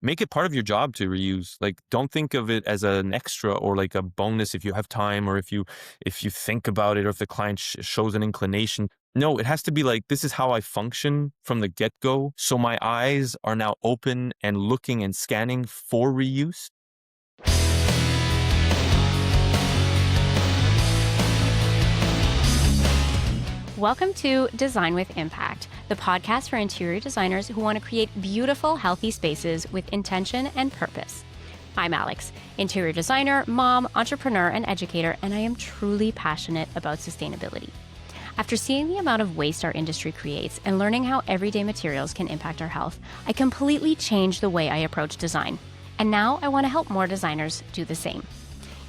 make it part of your job to reuse. Like, don't think of it as an extra or like a bonus if you have time, or if you think about it, or if the client shows an inclination. No, it has to be like, this is how I function from the get-go. So my eyes are now open and looking and scanning for reuse. Welcome to Design with Impact, the podcast for interior designers who want to create beautiful, healthy spaces with intention and purpose. I'm Alex, interior designer, mom, entrepreneur, and educator, and I am truly passionate about sustainability. After seeing the amount of waste our industry creates and learning how everyday materials can impact our health, I completely changed the way I approach design. And now I want to help more designers do the same.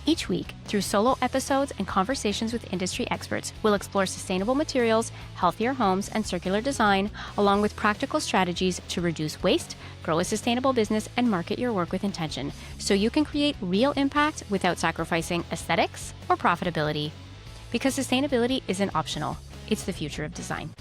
Each week, through solo episodes and conversations with industry experts, we'll explore sustainable materials, healthier homes, and circular design, along with practical strategies to reduce waste, grow a sustainable business, and market your work with intention, so you can create real impact without sacrificing aesthetics or profitability. Because sustainability isn't optional, it's the future of design.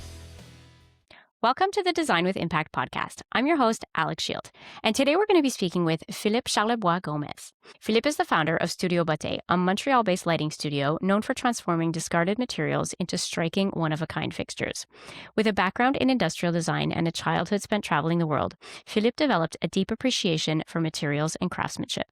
Welcome to the Design with Impact podcast. I'm your host, Alex Shield, and today we're going to be speaking with Philippe Charlebois-Gomez. Philippe is the founder of Studio Botté, a Montreal-based lighting studio known for transforming discarded materials into striking one-of-a-kind fixtures. With a background in industrial design and a childhood spent traveling the world, Philippe developed a deep appreciation for materials and craftsmanship.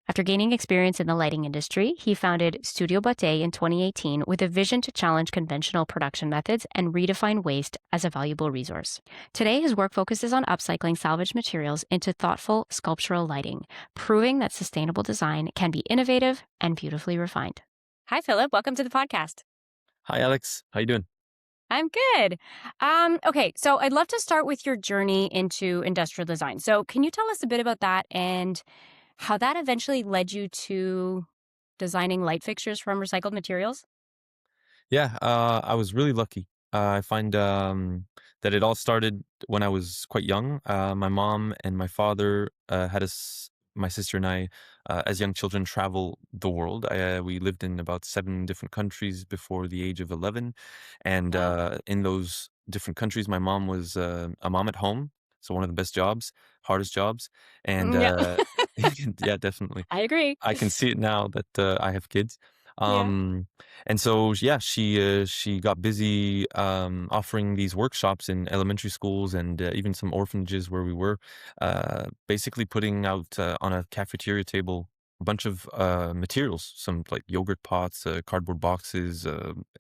After gaining experience in the lighting industry, he founded Studio Botté in 2018 with a vision to challenge conventional production methods and redefine waste as a valuable resource. Today, his work focuses on upcycling salvaged materials into thoughtful sculptural lighting, proving that sustainable design can be innovative and beautifully refined. Hi, Philip. Welcome to the podcast. Hi, Alex. How you doing? I'm good. Okay, so I'd love to start with your journey into industrial design. So can you tell us a bit about that and how that eventually led you to designing light fixtures from recycled materials? Yeah, I was really lucky. I find that it all started when I was quite young. My mom and my father had us, my sister and I, as young children, travel the world. We lived in about 7 different countries before the age of 11. And Wow. in those different countries, my mom was a mom at home. So one of the best jobs, hardest jobs. And Yeah, yeah, definitely. I agree. I can see it now that I have kids. Yeah. Um, and so, yeah, she got busy offering these workshops in elementary schools and even some orphanages where we were, basically putting out on a cafeteria table a bunch of materials, some like yogurt pots, cardboard boxes,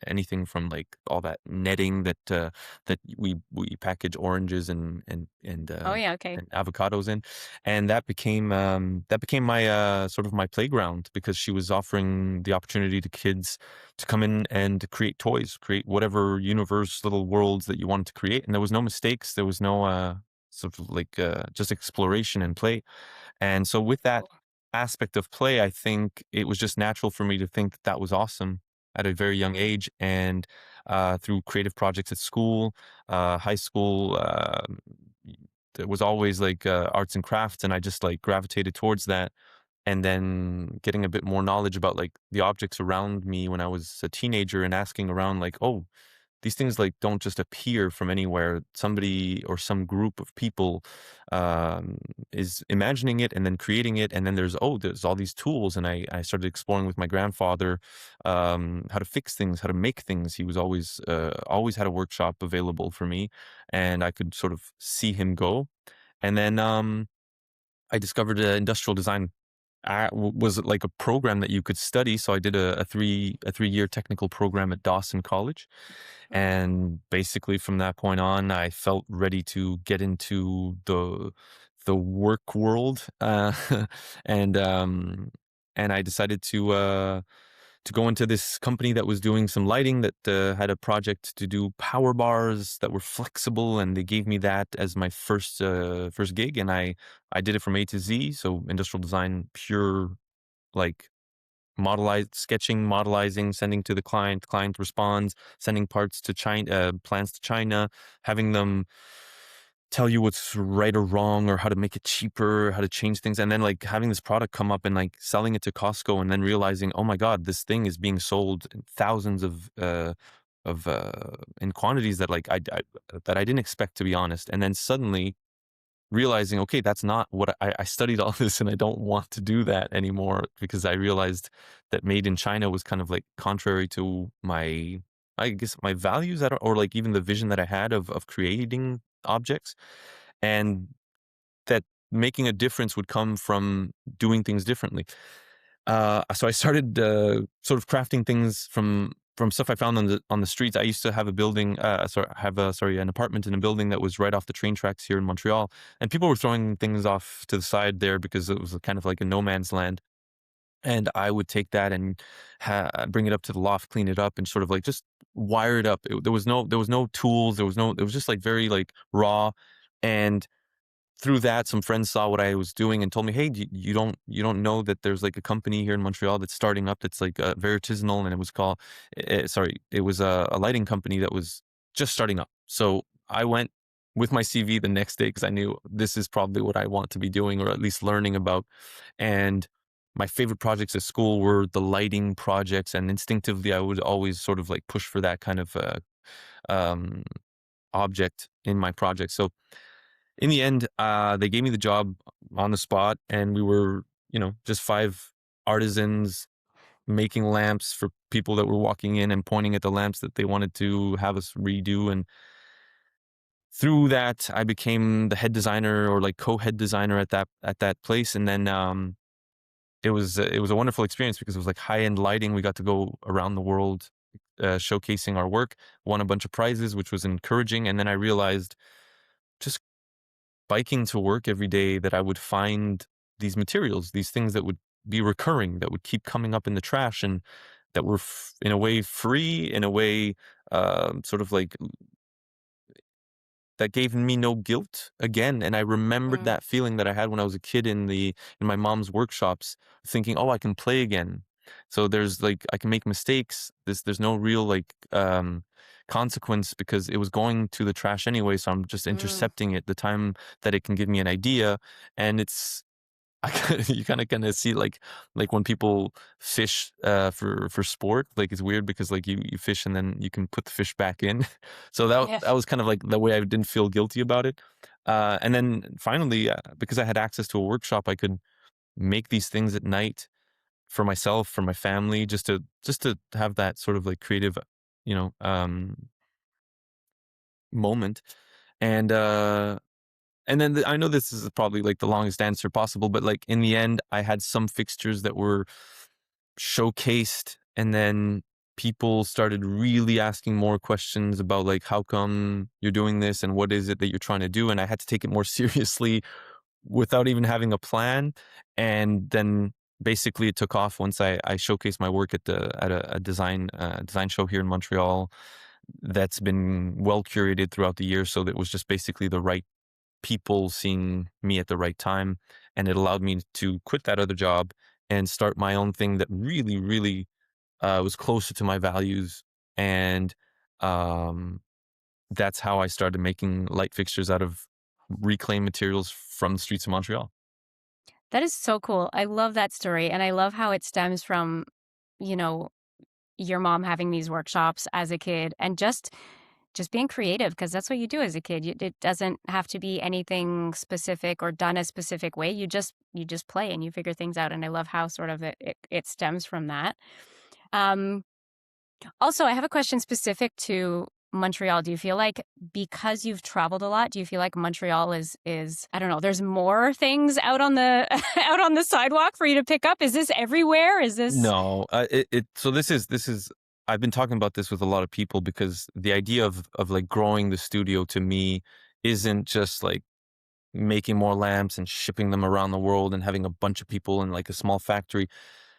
anything from like all that netting that we package oranges Oh, yeah. Okay. and avocados in. And that became my sort of my playground, because she was offering the opportunity to kids to come in and create toys, create whatever universe, little worlds that you wanted to create. And there was no mistakes. There was no sort of like just exploration and play. And so with that Cool. aspect of play, I think it was just natural for me to think that that was awesome at a very young age. And through creative projects at school, high school, there was always like arts and crafts, and I just like gravitated towards that. And then getting a bit more knowledge about like the objects around me when I was a teenager, and asking around like, oh, these things like don't just appear from anywhere. Somebody or some group of people um, is imagining it and then creating it. And then there's all these tools. And I started exploring with my grandfather how to fix things, how to make things. He was always had a workshop available for me, and I could sort of see him go. And then I discovered industrial design was like a program that you could study. So I did a 3-year technical program at Dawson College, Mm. and basically from that point on, I felt ready to get into the work world, and and I decided to go into this company that was doing some lighting, that had a project to do power bars that were flexible, and they gave me that as my first gig, and I did it from A to Z. So industrial design, pure like sketching, modelizing, sending to the client responds, sending parts to China, plans to China, having them tell you what's right or wrong, or how to make it cheaper, how to change things, and then like having this product come up and like selling it to Costco, and then realizing, oh my God, this thing is being sold in thousands of in quantities that like I that I didn't expect, to be honest. And then suddenly realizing, okay, that's not what I studied all this and I don't want to do that anymore, because I realized that made in China was kind of like contrary to my, I guess, my values, I don't, or like even the vision that I had of creating objects, and that making a difference would come from doing things differently. So I started sort of crafting things from stuff I found on the streets. I used to have a building, an apartment in a building that was right off the train tracks here in Montreal, and people were throwing things off to the side there because it was kind of like a no man's land. And I would take that and bring it up to the loft, clean it up, and sort of like just wire it up. There was no tools. It was just like very like raw, and through that, some friends saw what I was doing and told me, "Hey, you don't know that there's like a company here in Montreal that's starting up that's like very artisanal, and it was called, it was a lighting company that was just starting up." So I went with my CV the next day because I knew this is probably what I want to be doing, or at least learning about. And my favorite projects at school were the lighting projects, and instinctively, I would always sort of like push for that kind of um, object in my project. So in the end, they gave me the job on the spot, and we were, just five artisans making lamps for people that were walking in and pointing at the lamps that they wanted to have us redo. And through that, I became the head designer, or like co-head designer at that place. And then it was a wonderful experience because it was like high end lighting. We got to go around the world showcasing our work, won a bunch of prizes, which was encouraging. And then I realized, just biking to work every day, that I would find these materials, these things that would be recurring, that would keep coming up in the trash, and that were in a way free, in a way sort of like that gave me no guilt again. And I remembered Mm. that feeling that I had when I was a kid in my mom's workshops, thinking, oh, I can play again. So there's like, I can make mistakes. There's no real like consequence, because it was going to the trash anyway. So I'm just Mm. intercepting it the time that it can give me an idea. And you kind of see like when people fish for sport, like it's weird because like you fish and then you can put the fish back in. So that Yes. was kind of like the way I didn't feel guilty about it. And then finally, because I had access to a workshop, I could make these things at night for myself, for my family, just to have that sort of like creative, you know, moment. And and then I know this is probably like the longest answer possible, but like in the end, I had some fixtures that were showcased, and then people started really asking more questions about like, how come you're doing this, and what is it that you're trying to do? And I had to take it more seriously without even having a plan. And then basically it took off once I showcased my work at a design show here in Montreal that's been well curated throughout the year. So that was just basically the right people seeing me at the right time. And it allowed me to quit that other job and start my own thing that really, really was closer to my values. And um, that's how I started making light fixtures out of reclaimed materials from the streets of Montreal. That is so cool. I love that story. And I love how it stems from, you know, your mom having these workshops as a kid and just being creative, because that's what you do as a kid. It doesn't have to be anything specific or done a specific way. You just play and you figure things out. And I love how sort of it stems from that. Um, Also, I have a question specific to Montreal. Do you feel like, because you've traveled a lot, do you feel like Montreal is I don't know, there's more things out on the out on the sidewalk for you to pick up? Is this everywhere? Is this No, so this is I've been talking about this with a lot of people, because the idea of like growing the studio to me isn't just like making more lamps and shipping them around the world and having a bunch of people in like a small factory.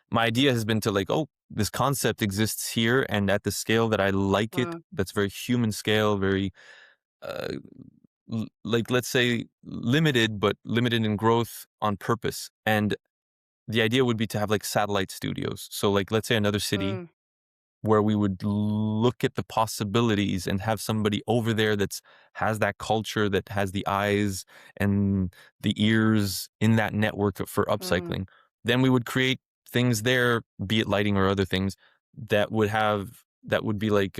My idea has been to like, oh, this concept exists here and at the scale that I like it, Mm, that's very human scale, very uh, like, let's say, limited, but limited in growth on purpose. And the idea would be to have like satellite studios. So like, let's say another city mm, where we would look at the possibilities and have somebody over there that's has that culture, that has the eyes and the ears in that network for mm. upcycling. Then we would create things there, be it lighting or other things, that would be like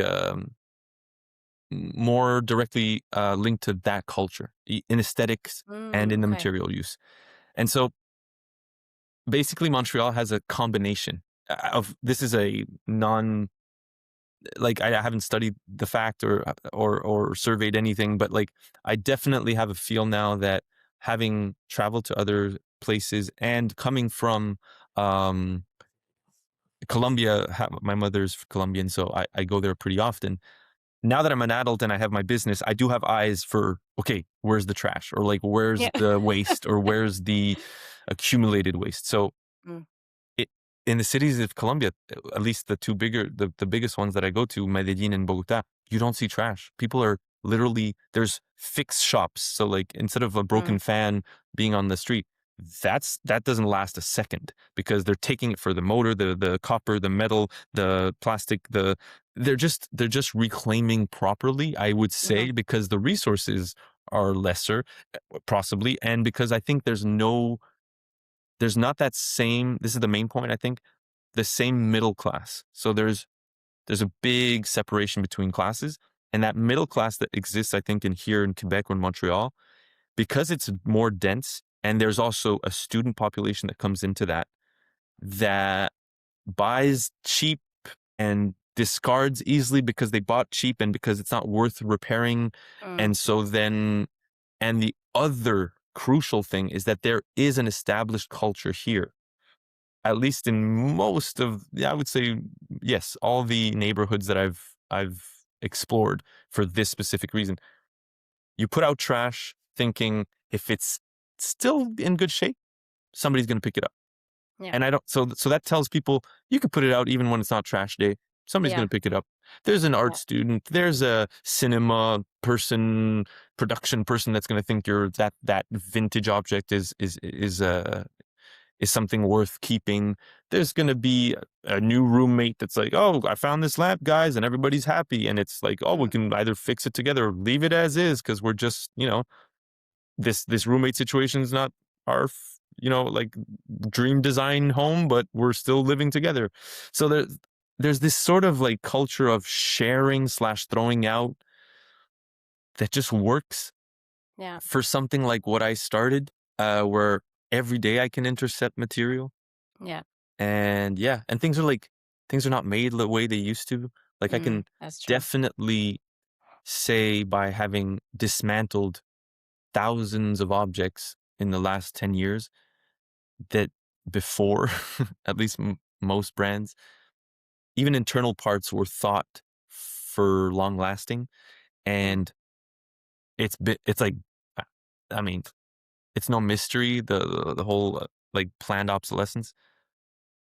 more directly linked to that culture in aesthetics and in the Okay. material use. And so basically Montreal has a combination of, this is a non, like I haven't studied the fact or surveyed anything, but like I definitely have a feel now that having traveled to other places and coming from um Colombia, my mother's Colombian, so I go there pretty often. Now that I'm an adult and I have my business, I do have eyes for, okay, where's the trash, or like where's Yeah. the waste, or where's the accumulated waste. So Mm, it, in the cities of Colombia, at least the biggest ones that I go to, Medellin and Bogota, you don't see trash. People are literally, there's fixed shops. So like instead of a mm, broken fan being on the street, that doesn't last a second because they're taking it for the motor, the copper, the metal, the plastic, they're just reclaiming properly, I would mhm, say, because the resources are lesser, possibly, and because I think there's not that same, this is the main point, I think, the same middle class. So there's a big separation between classes, and that middle class that exists, I think, in here in Quebec or in Montreal, because it's more dense, and there's also a student population that comes into that buys cheap and discards easily because they bought cheap and because it's not worth repairing. mm, And so then, and the other crucial thing is that there is an established culture here, at least in most of, yeah, I would say, yes, all the neighborhoods that I've explored for this specific reason. You put out trash thinking if it's still in good shape, somebody's going to pick it up. yeah. And I don't, so that tells people you could put it out even when it's not trash day. Somebody's going Yeah. to pick it up. There's an art Yeah. student, there's a cinema person, production person that's going to think that vintage object is something worth keeping. There's going to be a new roommate that's like, oh, I found this lamp, guys, and everybody's happy. And it's like, oh, we Mm, can either fix it together or leave it as is because we're just, this roommate situation is not our, like dream design home, but we're still living together. So there's this sort of like culture of sharing slash throwing out that just works yeah. for something like what I started, where every day I can intercept material. Yeah. And yeah, and things are not made the way they used to. Like I Mm, can that's true. definitely say, by having dismantled thousands of objects in the last 10 years, that before, at least most brands, even internal parts were thought for long lasting. Mm, And it's like, uh, I mean, it's no mystery, the whole like planned obsolescence.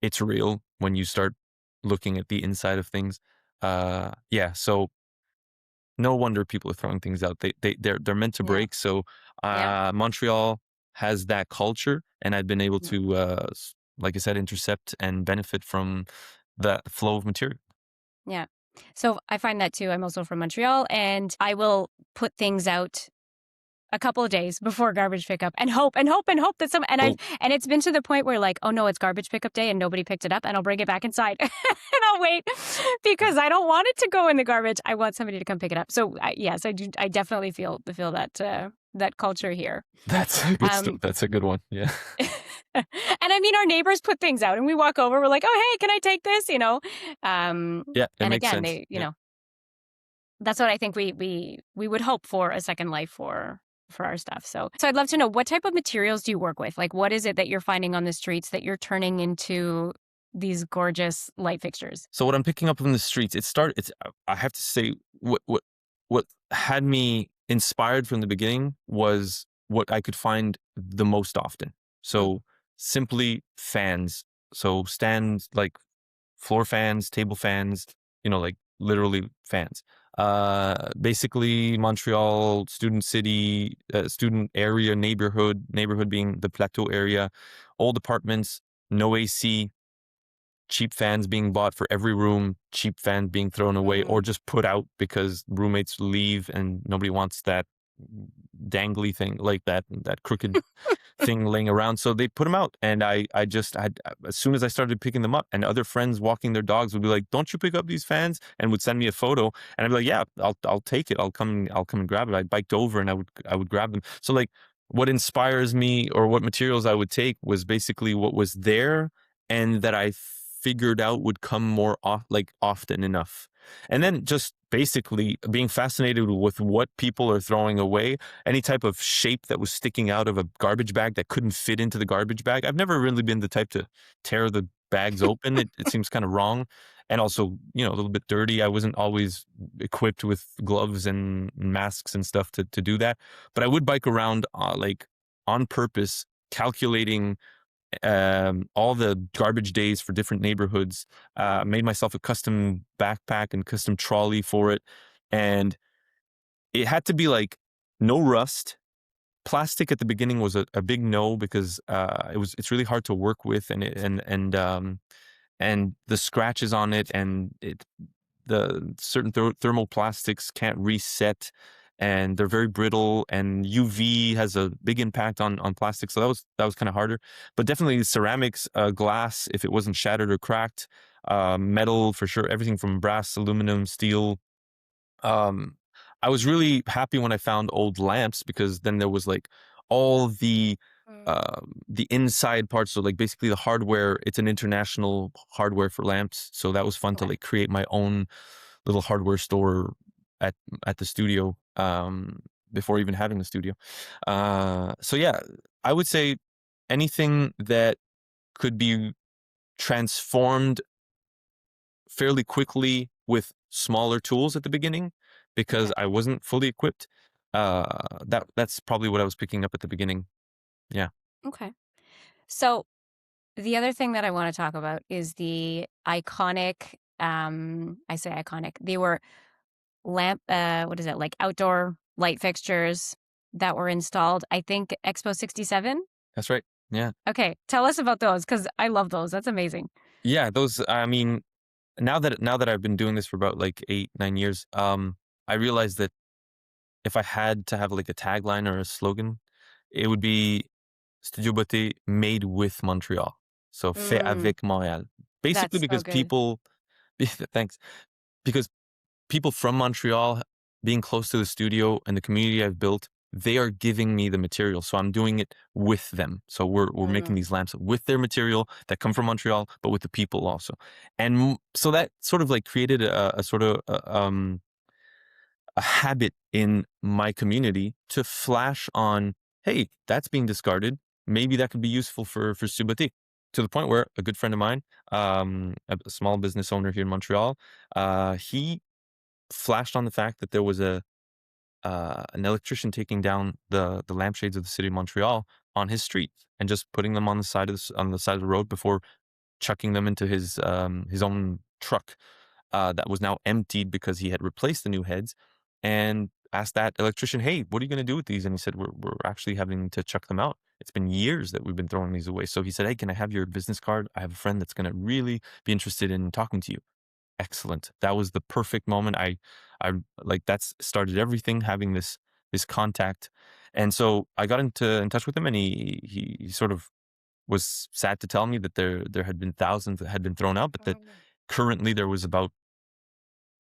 It's real when you start looking at the inside of things. Yeah, so no wonder people are throwing things out. They're meant to yeah. break. So Yeah. Montreal has that culture, and I've been able Yeah. to, like I said, intercept and benefit from that flow of material. Yeah. So I find that too. I'm also from Montreal, and I will put things out a couple of days before garbage pickup and hope and hope and hope that Well, and it's been to the point where like, oh no, it's garbage pickup day and nobody picked it up, and I'll bring it back inside and I'll wait because I don't want it to go in the garbage. I want somebody to come pick it up. So yes, I do. I definitely feel that that culture here. that's a good Um, that's a good one. Yeah. and I mean, our neighbors put things out, and we walk over. We're like, "Oh, hey, can I take this?" Yeah, it And makes again, sense. Yeah. that's what I think we would hope for, a second life for our stuff. So I'd love to know, what type of materials do you work with? Like, what is it that you're finding on the streets that you're turning into these gorgeous light fixtures? So what I'm picking up from the streets, it's I have to say, what had me inspired from the beginning was what I could find the most often. Mm, So simply fans. So stands, like floor fans, table fans, like literally fans. Basically Montreal student city, student area, neighborhood being the plateau area, old apartments, no AC, cheap fans being bought for every room, cheap fans being thrown away or mm, just put out because roommates leave and nobody wants that dangly thing, like that crooked thing laying around. So they put them out, and I just I as soon as I started picking them up, and other friends walking their dogs would be like, "Don't you pick up these fans?" and would send me a photo, and I'd be like, "Yeah, I'll take it. I'll come and grab it." I biked over and I would grab them. So like what inspires me or what materials I would take was basically what was there and that I figured out would come more like often enough. And then just basically being fascinated with what people are throwing away, any type of shape that was sticking out of a garbage bag that couldn't fit into the garbage bag. I've never really been the type to tear the bags open. It seems kind of wrong. And also, a little bit dirty. I wasn't always equipped with gloves and masks and stuff to do that. But I would bike around like on purpose, calculating all the garbage days for different neighborhoods, made myself a custom backpack and custom trolley for it. And it had to be like no rust. Plastic at the beginning was a big no because it's really hard to work with, and the scratches on it and the certain thermoplastics can't reset, and they're very brittle, and UV has a big impact on plastic. So that was kind of harder, but definitely ceramics, glass, if it wasn't shattered or cracked, metal for sure, everything from brass, aluminum, steel. um, I was really happy when I found old lamps because then there was like all the inside parts. So like basically the hardware, it's an international hardware for lamps. So that was fun to Okay. like create my own little hardware store at the studio, before even having the studio. So yeah, I would say anything that could be transformed fairly quickly with smaller tools at the beginning because Okay. I wasn't fully equipped. That's probably what I was picking up at the beginning. Yeah, Okay. So the other thing that I want to talk about is the iconic, I say iconic, they were what is it, like outdoor light fixtures that were installed, I think Expo 67. that's right. Yeah. Okay. Tell us about those because I love those. That's amazing. Yeah, those, I mean, now that I've been doing this for about like 8, 9 years, I realized that if I had to have like a tagline or a slogan, it would be Studio Botté made with Montreal. So fait Mm, avec Montréal. Basically that's so because good. people thanks. Because people from Montreal, being close to the studio and the community I've built, they are giving me the material. So I'm doing it with them. So we're making Mm, these lamps with their material that come from Montreal, but with the people also. And so that sort of like created a sort of a habit in my community to flash on, hey, that's being discarded. Maybe that could be useful for Subati. To the point where a good friend of mine, a small business owner here in Montreal, he flashed on the fact that there was an electrician taking down the lampshades of the city of Montreal on his street and just putting them on the side of on the side of the road before chucking them into his own truck, that was now emptied because he had replaced the new heads, and asked that electrician, "Hey, what are you going to do with these?" And he said, "We're actually having to chuck them out. It's been years that we've been throwing these away." So he said, "Hey, can I have your business card? I have a friend that's going to really be interested in talking to you." Excellent. That was the perfect moment. I like that's started everything, having this contact. And so I got in touch with him, and he sort of was sad to tell me that there had been thousands that had been thrown out, but that mm, currently there was about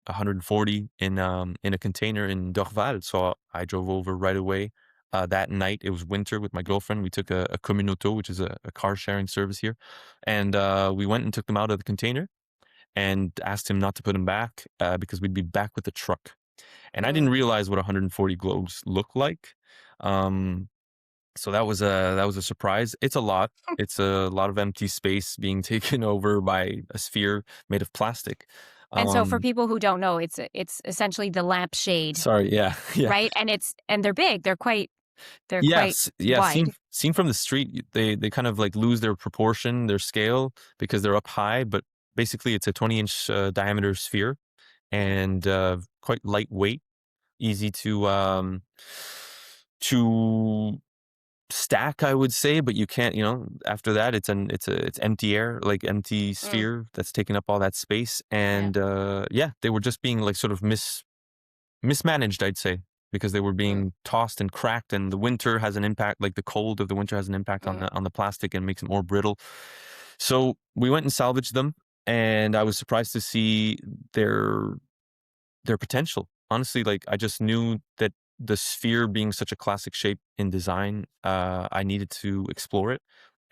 140 in a container in Dorval. So I drove over right away. That night, it was winter with my girlfriend. We took a communauto, which is a car sharing service here, and we went and took them out of the container and asked him not to put them back, because we'd be back with the truck. And I didn't mm. realize what 140 globes look like. Um, so that was a surprise. It's a lot. It's a lot of empty space being taken over by a sphere made of plastic. And so for Um, people who don't know, it's essentially the lampshade, sorry, yeah, yeah. right? And they're big. They're quite Yes, yeah, wide. seen from the street, they kind of, like, lose their proportion, their scale, because they're up high, but basically it's a 20-inch, diameter sphere, and, quite lightweight, easy to stack, I would say, but you can't, after that, it's empty air, like, empty Mm. sphere that's taking up all that space, Yeah. and, yeah, they were just being, like, sort of mismanaged, I'd say. because they were Mm, being tossed and cracked, and the winter has an impact, like the cold of the winter has an impact on mm, the plastic and makes it more brittle. So we went and salvaged them, and I was surprised to see their their potential. Honestly, like I just knew that the sphere being such a classic shape in design, I needed to explore it.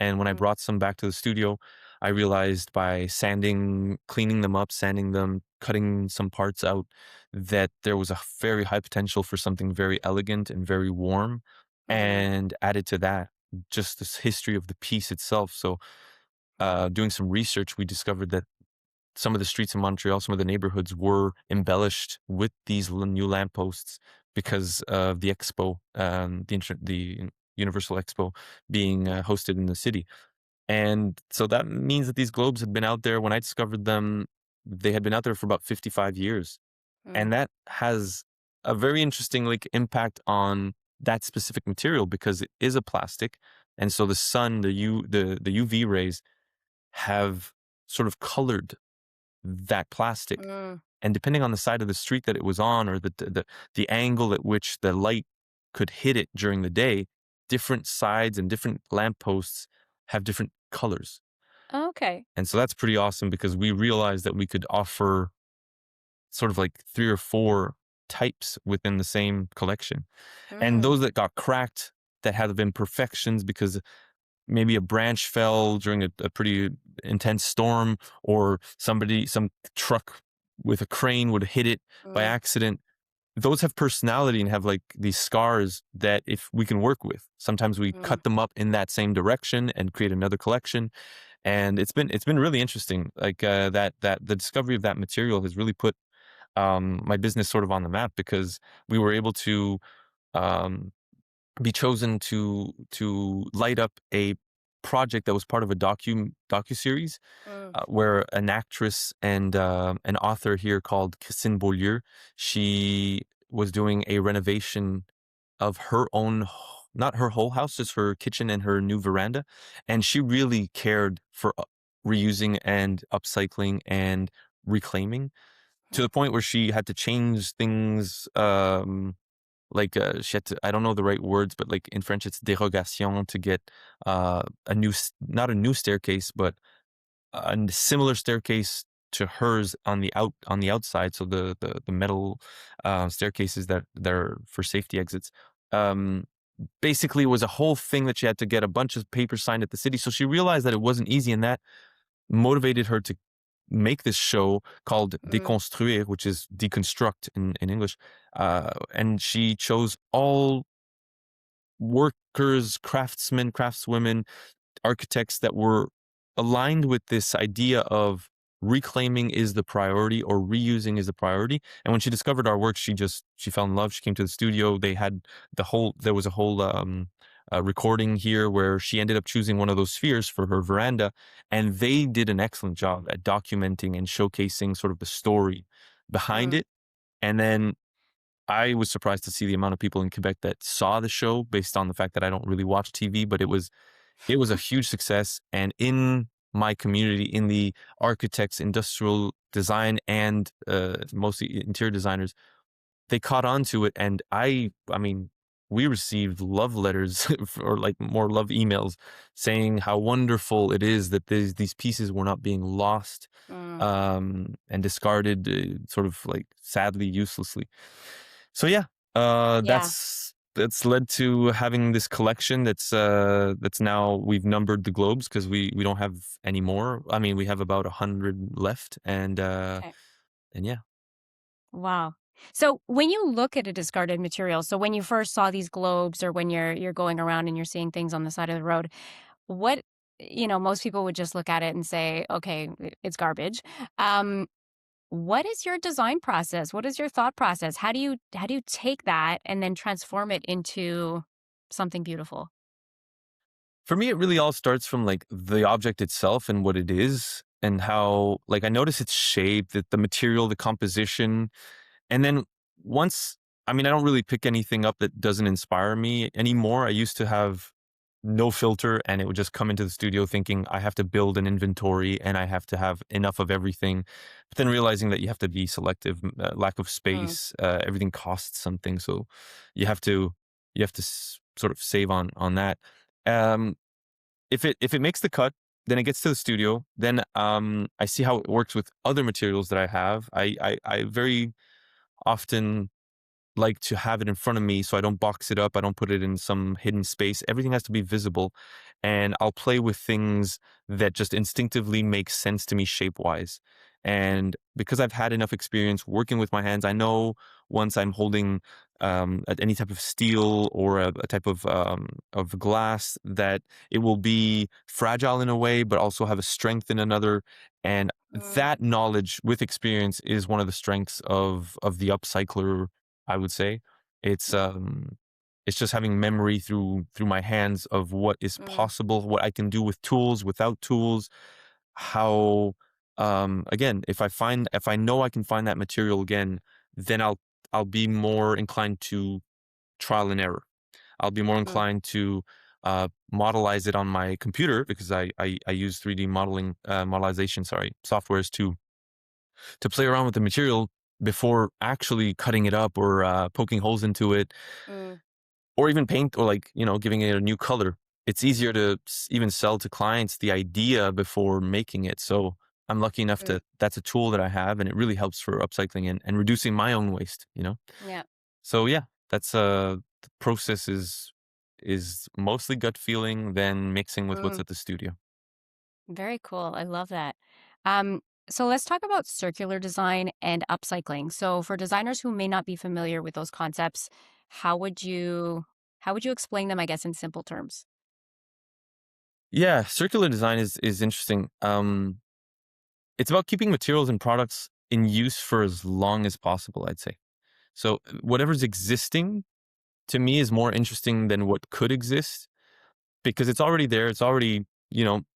And when I mm, brought some back to the studio, I realized by sanding, cleaning them up, sanding them, cutting some parts out, that there was a very high potential for something very elegant and very warm. mm, And added to that, just this history of the piece itself. So, mm, doing some research, we discovered that some of the streets in Montreal, some of the neighborhoods were embellished with these new lampposts because of the expo, the Universal Expo being hosted in the city. And so that means that these globes had been out there. When I discovered them, they had been out there for about 55 years. mm, And that has a very interesting like impact on that specific material because it is a plastic. And so the sun, the UV rays have sort of colored that plastic. mm, And depending on the side of the street that it was on or the angle at which the light could hit it during the day, different sides and different lampposts have different colors. okay. And so that's pretty awesome because we realized that we could offer sort of like 3 or 4 types within the same collection. And Mm, those that got cracked, that had imperfections because maybe a branch fell during a pretty intense storm, or some truck with a crane would hit it by mm, accident. Those have personality and have like these scars that if we can work with. Sometimes we mm, cut them up in that same direction and create another collection. And it's been really interesting. Like that the discovery of that material has really put my business sort of on the map because we were able to um, be chosen to light up a project that was part of a docu-series mm, where an actress and an author here called Christine Beaulieu, she was doing a renovation of her own not her whole house, just her kitchen and her new veranda, and she really cared for reusing and upcycling and reclaiming to mm, the point where she had to change things like, she had to I don't know the right words, but, like, in French, it's dérogation to get, a new s not a new staircase, but a similar staircase to hers on the outside, so the metal, staircases that are for safety exits. Um, Basically, it was a whole thing that she had to get a bunch of papers signed at the city, so she realized that it wasn't easy, and that motivated her to make this show called mm, Déconstruire, which is deconstruct in English. And she chose all workers, craftsmen, craftswomen, architects that were aligned with this idea of reclaiming is the priority or reusing is the priority. And when she discovered our work, she fell in love. She came to the studio. They had there was a whole recording here where she ended up choosing one of those spheres for her veranda, and they did an excellent job at documenting and showcasing sort of the story behind mm, it. And then I was surprised to see the amount of people in Quebec that saw the show based on the fact that I don't really watch TV, but it was a huge success. And in my community, in the architects, industrial design, and mostly interior designers, they caught on to it. And I mean, we received love letters or like more love emails saying how wonderful it is that these pieces were not being lost mm. and discarded, sort of like sadly, uselessly. So yeah, Yeah. that's led to having this collection that's now we've numbered the globes because we don't have any more. I mean, we have about 100 left, Okay. and yeah. Wow. So when you look at a discarded material, so when you first saw these globes or when you're going around and you're seeing things on the side of the road, what most people would just look at it and say, okay, it's garbage. Um, what is your design process? What is your thought process? How do you take that and then transform it into something beautiful? For me, it really all starts from like the object itself and what it is, and how like I notice its shape, the material, the composition, and then once I mean, I don't really pick anything up that doesn't inspire me anymore. I used to have no filter, and it would just come into the studio thinking I have to build an inventory and I have to have enough of everything. But then realizing that you have to be selective, lack of Mm, space, everything costs something, so you have to sort of save on that. Um, if it makes the cut, then it gets to the studio. Then I see how it works with other materials that I have. I very often like to have it in front of me so I don't box it up. I don't put it in some hidden space. Everything has to be visible. And I'll play with things that just instinctively make sense to me shape wise. And because I've had enough experience working with my hands, I know once I'm holding any type of steel or a type of glass that it will be fragile in a way, but also have a strength in another. And mm, that knowledge with experience is one of the strengths of the upcycler, I would say. It's mm, um it's just having memory through my hands of what is mm, possible, what I can do with tools, without tools, how again, if I know I can find that material again, then I'll be more inclined to trial and error. I'll be more mm, inclined to modelize it on my computer because I use 3D modeling modelization, sorry, softwares to play around with the material before actually cutting it up or poking holes into it, mm, or even paint or like giving it a new color. It's easier to even sell to clients the idea before making it. So I'm lucky enough mm. to that's a tool that I have, and it really helps for upcycling and reducing my own waste. Yeah. So yeah, that's the process is mostly gut feeling, then mixing with what's Mm. at the studio. Very cool. I love that. Um, so let's talk about circular design and upcycling. So for designers who may not be familiar with those concepts, how would you how would you explain them, I guess, in simple terms? Yeah, circular design is interesting. It's about keeping materials and products in use for as long as possible, I'd say. So whatever's existing to me is more interesting than what could exist because it's already there. It's already,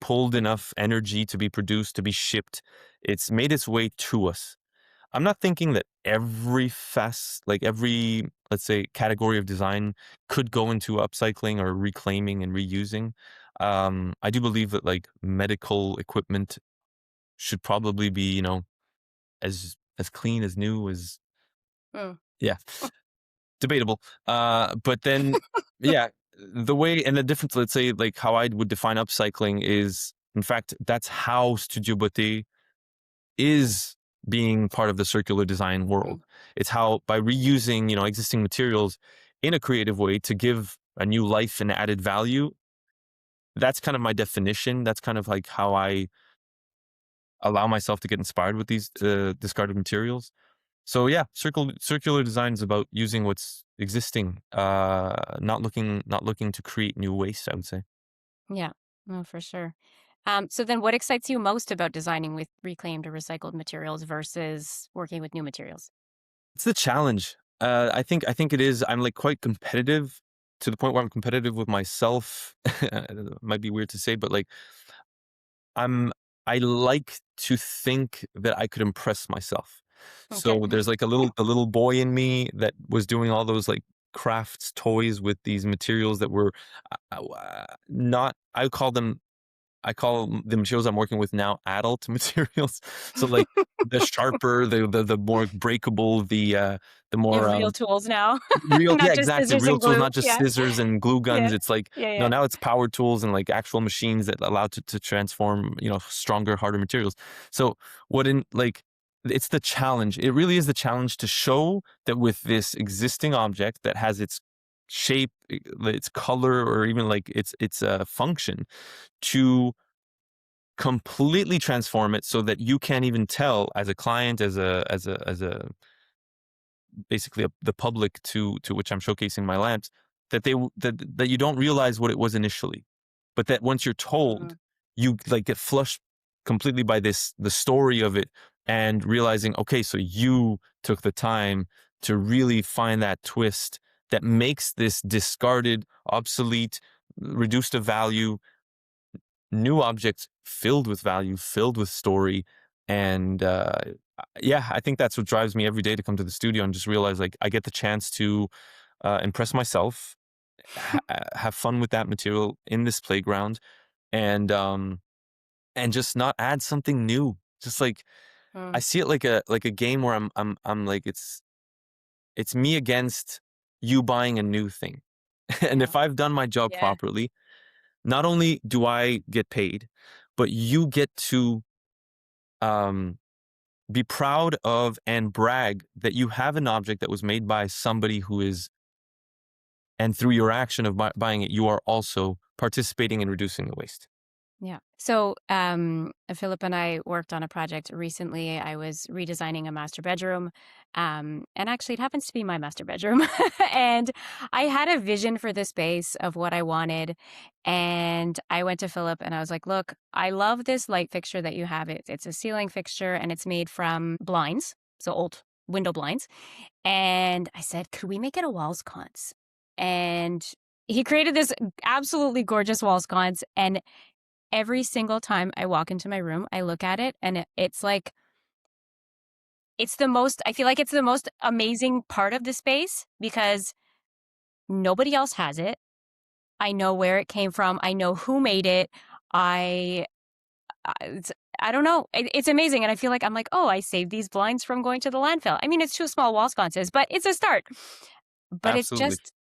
pulled enough energy to be produced, to be shipped. It's made its way to us. I'm not thinking that like every, let's say, category of design could go into upcycling or reclaiming and reusing. I do believe that like medical equipment should probably be, as clean as new as Mm, yeah, debatable. But then yeah, the way and the difference, let's say, like how I would define upcycling is, in fact, that's how Studio Botté is being part of the circular design world. mm, It's how by reusing, existing materials in a creative way to give a new life and added value. That's kind of my definition. That's kind of like how I allow myself to get inspired with these discarded materials. So yeah, circular design is about using what's existing, not looking to create new waste, I would say. yeah. No, for sure. So then what excites you most about designing with reclaimed or recycled materials versus working with new materials? It's the challenge. I think it is. I'm like quite competitive to the point where I'm competitive with myself. It might be weird to say, but like I'm I like to think that I could impress myself. Okay. So there's like the little boy in me that was doing all those like crafts toys with these materials that were not I call the materials I'm working with now adult materials. So like the sharper, the more breakable, the You more have real tools now, real, not yeah, just exactly. scissors Real and tools, glue. not just Yeah. scissors and glue guns. Yeah. It's like, Yeah, yeah. now it's power tools and like actual machines that allow to transform, stronger, harder materials. So what in like it's the challenge. It really is the challenge to show that with this existing object that has its shape, its color, or even like its function, to completely transform it so that you can't even tell as a client, as a basically the public to which I'm showcasing my lamps, that you don't realize what it was initially, but that once you're told, Mm, you like get flushed completely by the story of it, and realizing, okay, so you took the time to really find that twist that makes this discarded, obsolete, reduced to value new objects filled with value, filled with story. And yeah, I think that's what drives me every day to come to the studio and just realize like I get the chance to impress myself. have fun with that material in this playground, and just not add something new. Just like I Mm, see it like a game where I'm like it's me against you buying a new thing. And yeah. if I've done my job Yeah. properly, not only do I get paid, but you get to um be proud of and brag that you have an object that was made by somebody who is, and through your action of buying it, you are also participating in reducing the waste. Yeah. So, Philip and I worked on a project recently. I was redesigning a master bedroom. And actually, it happens to be my master bedroom. And I had a vision for the space of what I wanted. And I went to Philip and I was like, look, I love this light fixture that you have. It's a ceiling fixture and it's made from blinds, so old window blinds. And I said, could we make it a wall sconce? And he created this absolutely gorgeous wall sconce. And every single time I walk into my room, I look at it and it's like it's the most I feel like it's the most amazing part of the space because nobody else has it. I know where it came from. I know who made it. I it's I don't know. It's amazing and I feel like I'm like, "Oh, I saved these blinds from going to the landfill." I mean, it's two small wall sconces, but it's a start. But it's Absolutely. just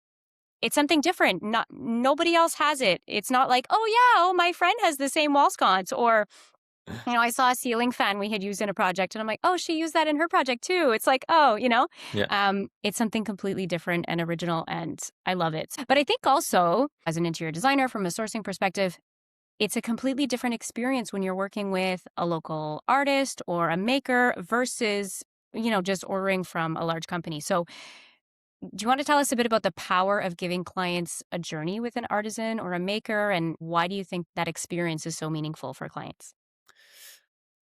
it's something different. Not nobody else has it. It's not like, "Oh yeah, oh my friend has the same wall sconce," or I saw a ceiling fan we had used in a project and I'm like, oh, she used that in her project too. It's like, oh, Yeah. it's something completely different and original and I love it. But I think also as an interior designer from a sourcing perspective, it's a completely different experience when you're working with a local artist or a maker versus, just ordering from a large company. So do you want to tell us a bit about the power of giving clients a journey with an artisan or a maker and why do you think that experience is so meaningful for clients?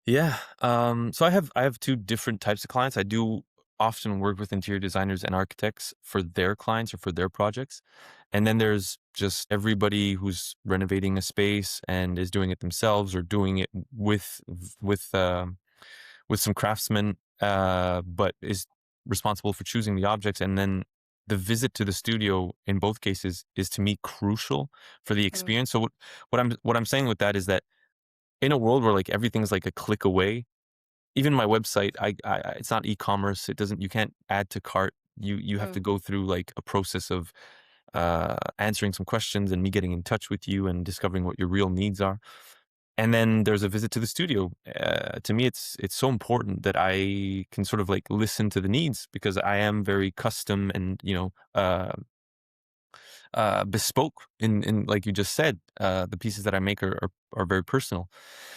Yeah. So I have two different types of clients. I do often work with interior designers and architects for their clients or for their projects. And then there's just everybody who's renovating a space and is doing it themselves or doing it with with some craftsmen, but is responsible for choosing the objects. And then the visit to the studio in both cases is to me crucial for the Mm, experience. So what I'm saying with that is that in a world where like everything's like a click away, even my website, it's not e-commerce. It doesn't. You can't add to cart. You have to mm, go through like a process of answering some questions and me getting in touch with you and discovering what your real needs are. And then there's a visit to the studio. To me, it's so important that I can sort of like listen to the needs because I am very custom and bespoke in like you just said. The pieces that I make are very personal.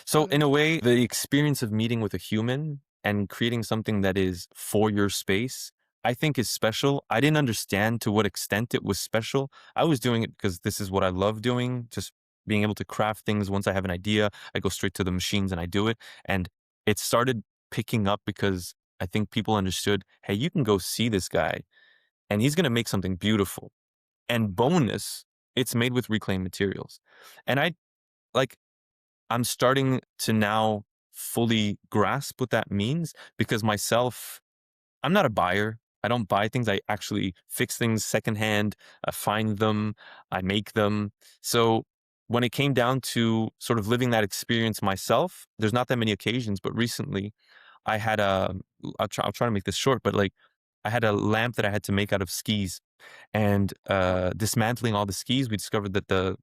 So in mhm, a way, the experience of meeting with a human and creating something that is for your space, I think is special. I didn't understand to what extent it was special. I was doing it because this is what I love doing, just being able to craft things. Once I have an idea, I go straight to the machines and I do it. And it started picking up because I think people understood, hey, you can go see this guy and he's going to make something beautiful. And bonus, it's made with reclaimed materials. And like I'm starting to now fully grasp what that means because myself, I'm not a buyer. I don't buy things. I actually fix things secondhand. I find them. I make them. So when it came down to sort of living that experience myself, there's not that many occasions, but recently I had I'll try to make this short, but like I had a lamp that I had to make out of skis and dismantling all the skis, we discovered that the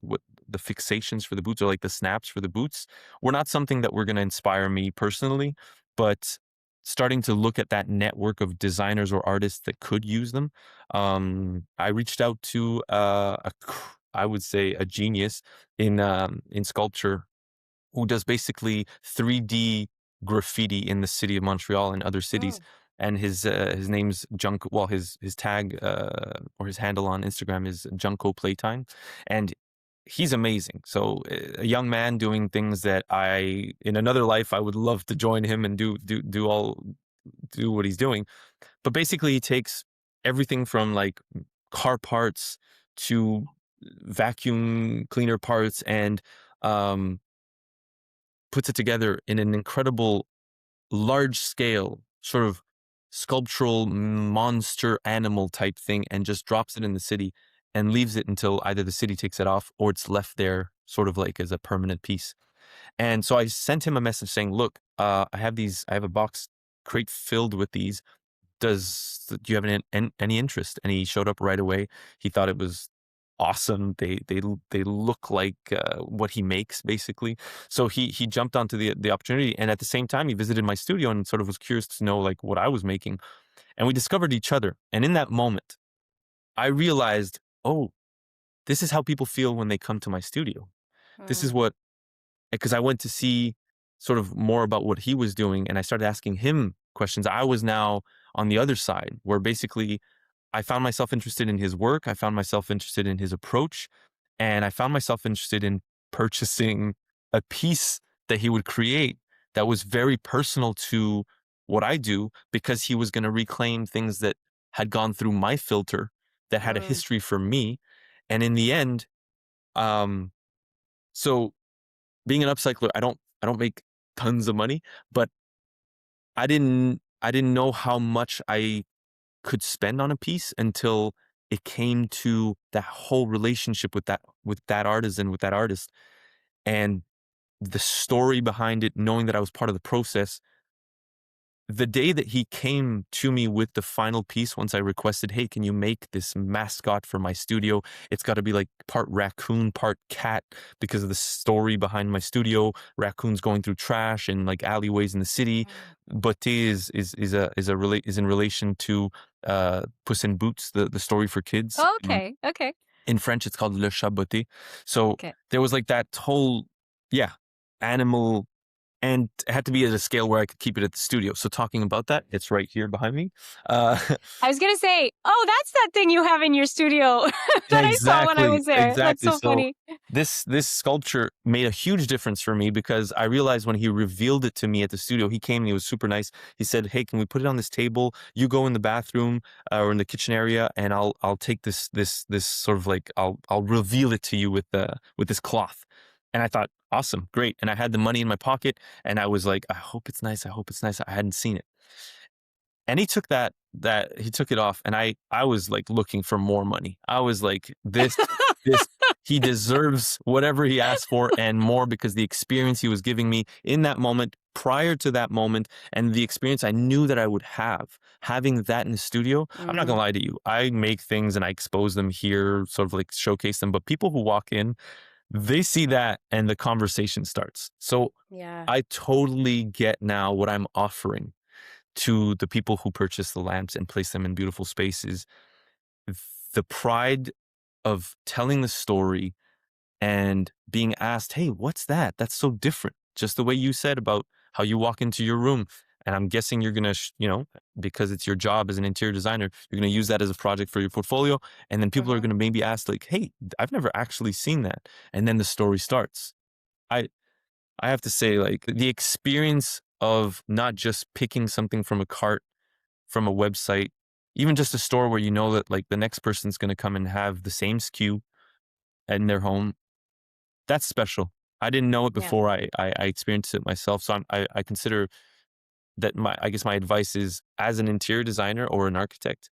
fixations for the boots or like the snaps for the boots were not something that were going to inspire me personally, but starting to look at that network of designers or artists that could use them, I reached out to I would say a genius in sculpture who does basically 3D graffiti in the city of Montreal and other cities. mm, And his name's Junk. Well, his tag or his handle on Instagram is Junko Playtime, and he's amazing. So a young man doing things that I in another life I would love to join him and do what he's doing. But basically, he takes everything from like car parts to vacuum cleaner parts and um puts it together in an incredible large scale sort of sculptural monster animal type thing and just drops it in the city. and leaves it until either the city takes it off or it's left there sort of like as a permanent piece. And so I sent him a message saying, look, I have a box crate filled with these. Do you have any interest? And he showed up right away. He thought it was awesome. They look like what he makes basically. So he jumped onto the opportunity, and at the same time he visited my studio and sort of was curious to know like what I was making, and we discovered each other. And in that moment, I realized, oh, this is how people feel when they come to my studio. This is Mm. what, because I went to see sort of more about what he was doing, and I started asking him questions. I was now on the other side where basically I found myself interested in his work. I found myself interested in his approach, and I found myself interested in purchasing a piece that he would create that was very personal to what I do, because he was going to reclaim things that had gone through my filter that had a Mm. history for me. And in the end, um, so being an upcycler, I don't make tons of money, but I didn't know how much I could spend on a piece until it came to that whole relationship with that artisan, with that artist, and the story behind it, knowing that I was part of the process. The day that he came to me with the final piece, once I requested, hey, can you make this mascot for my studio? It's got to be like part raccoon, part cat, because of the story behind my studio. Raccoons going through trash and like alleyways in the city. Mm. Botté is in relation to Puss in Boots, the story for kids. Oh, okay. Okay. In French, it's called Le Chat Botté. So Okay. there was like that whole, yeah, animal, and it had to be at a scale where I could keep it at the studio. So talking about that, it's right here behind me. Uh, I was gonna say, oh, that's that thing you have in your studio that I saw when I exactly, was there. That's exactly. so So funny. this sculpture made a huge difference for me, because I realized when he revealed it to me at the studio, he came and he was super nice. He said, "Hey, can we put it on this table? You go in the bathroom or in the kitchen area, and I'll take this sort of like I'll reveal it to you with this cloth." And I thought, awesome, great. And I had the money in my pocket, and I was like, I hope it's nice. I hope it's nice. I hadn't seen it. And he took that he took it off, and I was like looking for more money. I was like, this he deserves whatever he asked for and more, because the experience he was giving me in that moment, prior to that moment, and the experience I knew that I would have having that in the studio. I'm not Hmm. gonna lie to you. I make things and I expose them here, sort of like showcase them, but people who walk in, they see that and the conversation starts. So Yeah. I totally get now what I'm offering to the people who purchase the lamps and place them in beautiful spaces. The pride of telling the story and being asked, hey, what's that? That's so different. Just the way you said about how you walk into your room. And I'm guessing you're going to, because it's your job as an interior designer, you're going to use that as a project for your portfolio. And then people are Hmm. going to maybe ask, like, hey, I've never actually seen that. And then the story starts. I, I have to say, like, the experience of not just picking something from a cart, from a website, even just a store where you know that like the next person's going to come and have the same SKU in their home, that's special. I didn't know it Yeah. before I experienced it myself. So I consider that I guess my advice is, as an interior designer or an architect,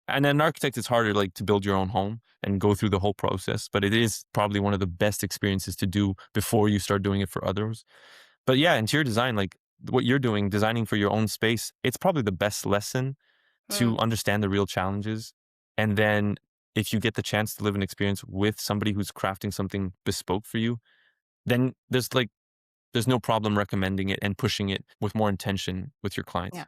and an architect, it's harder like to build your own home and go through the whole process, but it is probably one of the best experiences to do before you start doing it for others. But yeah, interior design, like what you're doing, designing for your own space, it's probably the best lesson to Mm. understand the real challenges. And then if you get the chance to live an experience with somebody who's crafting something bespoke for you, then there's no problem recommending it and pushing it with more intention with your Yeah. clients.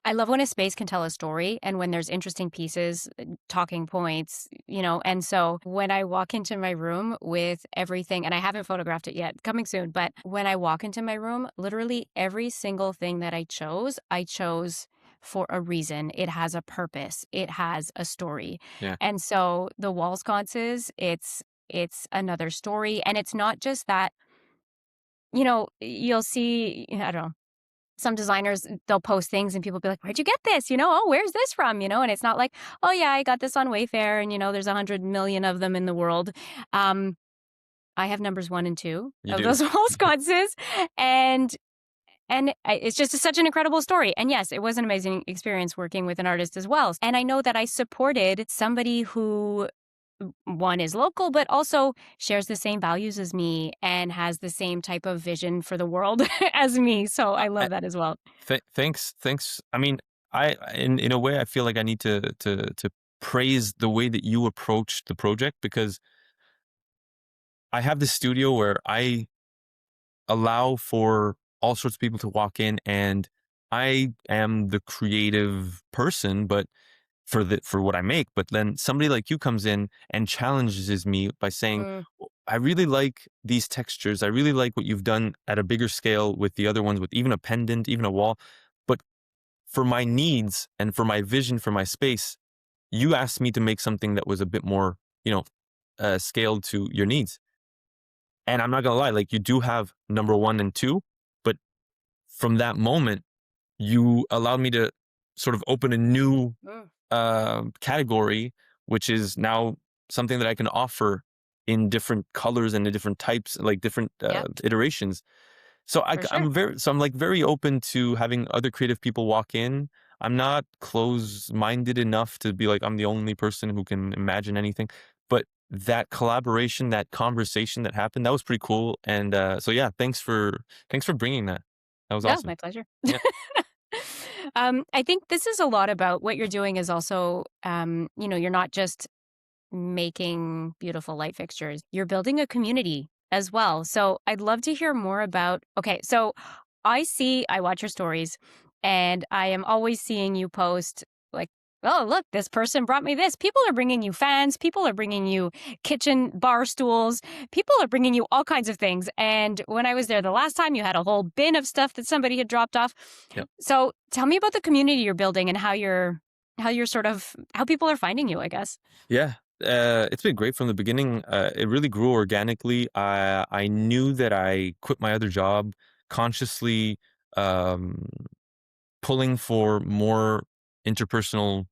I love when a space can tell a story and when there's interesting pieces, talking points, And so when I walk into my room with everything, and I haven't photographed it yet, coming soon, but when I walk into my room, literally every single thing that I chose for a reason. It has a purpose, it has a story. Yeah. And so the wall sconces, it's another story. And it's not just that, you'll see, I don't know, some designers, they'll post things and people be like, where'd you get this? Oh, where's this from? And it's not like, oh yeah, I got this on Wayfair and there's 100 million of them in the world. Um, I have numbers 1 and 2 You of do. those wall sconces, and it's just such an incredible story. And yes, it was an amazing experience working with an artist as well. And I know that I supported somebody who one is local, but also shares the same values as me and has the same type of vision for the world as me. So I I love that as well. thanks. I mean, in a way, I feel like I need to praise the way that you approached the project, because I have this studio where I allow for all sorts of people to walk in, and I am the creative person, but for what I make. But then somebody like you comes in and challenges me by saying, Mm, I really like these textures. I really like what you've done at a bigger scale with the other ones, with even a pendant, even a wall. But for my needs and for my vision for my space, you asked me to make something that was a bit more, you know, scaled to your needs. And I'm not gonna lie, like, you do have number one and two, but from that moment, you allowed me to sort of open a new mm, category, which is now something that I can offer in different colors and in different types, like different yeah, iterations. So for sure. I'm like very open to having other creative people walk in. I'm not close-minded enough to be like I'm the only person who can imagine anything. But that collaboration, that conversation that happened, that was pretty cool. And so yeah, thanks for bringing that. That was No, awesome. my pleasure. Yeah. I think this is a lot about what you're doing is also, you're not just making beautiful light fixtures. You're building a community as well. So I'd love to hear more about. Okay, so I watch your stories and I am always seeing you post like, oh, look, this person brought me this. People are bringing you fans, people are bringing you kitchen bar stools, people are bringing you all kinds of things. And when I was there the last time, you had a whole bin of stuff that somebody had dropped off. Yeah. So tell me about the community you're building and how you're sort of how people are finding you, I guess. Yeah. It's been great from the beginning. It really grew organically. I knew that I quit my other job consciously, um, pulling for more interpersonal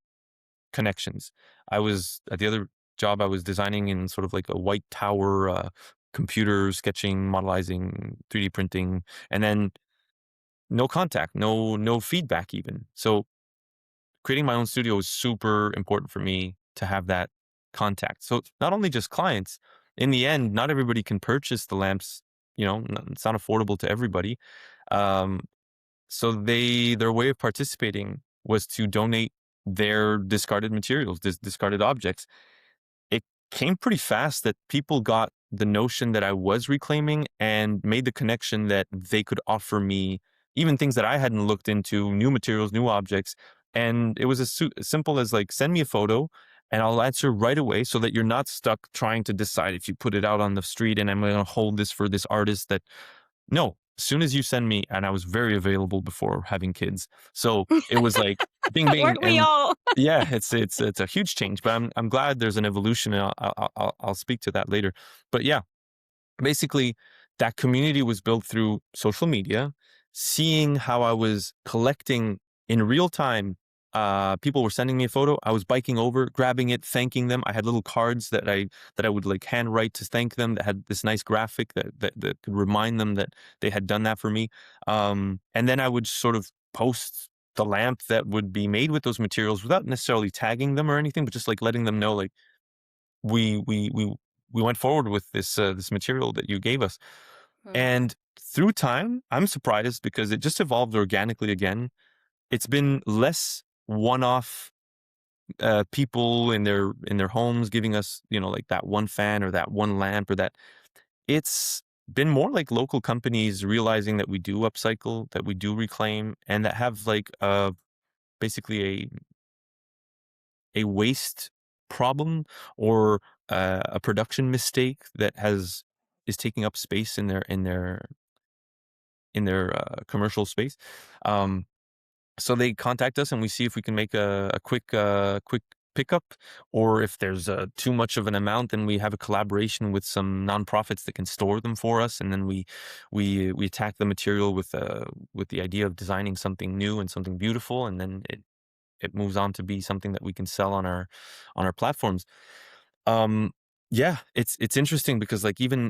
connections. I was at the other job. I was designing in sort of like a white tower, computer sketching, modelizing, 3D printing, and then no contact, no feedback even. So creating my own studio was super important for me to have that contact. So it's not only just clients, in the end, not everybody can purchase the lamps, it's not affordable to everybody. Um, so their way of participating was to donate their discarded materials, discarded objects. It came pretty fast that people got the notion that I was reclaiming and made the connection that they could offer me even things that I hadn't looked into, new materials, new objects. And it was as simple as like, send me a photo and I'll answer right away, so that you're not stuck trying to decide if you put it out on the street and I'm going to hold this for this artist that no, as soon as you send me, and I was very available before having kids. So it was like bing bing, Weren't we and all? yeah, it's a huge change, but I'm glad there's an evolution, and I'll speak to that later. But yeah, basically, that community was built through social media, seeing how I was collecting in real time. People were sending me a photo. I was biking over, grabbing it, thanking them. I had little cards that I would like handwrite to thank them, that had this nice graphic that could remind them that they had done that for me. And then I would sort of post the lamp that would be made with those materials without necessarily tagging them or anything, but just like letting them know, like, we we we we went forward with this material that you gave us. Hmm. And through time, I'm surprised because it just evolved organically again. It's been less one-off people in their homes giving us, like that one fan or that one lamp or that. It's been more like local companies realizing that we do upcycle, that we do reclaim, and that have like basically a waste problem or a production mistake that has is taking up space in their commercial space. Um, so they contact us and we see if we can make a quick pickup, or if there's too much of an amount, then we have a collaboration with some nonprofits that can store them for us, and then we attack the material with the idea of designing something new and something beautiful, and then it moves on to be something that we can sell on our platforms. Um, yeah, it's interesting because like even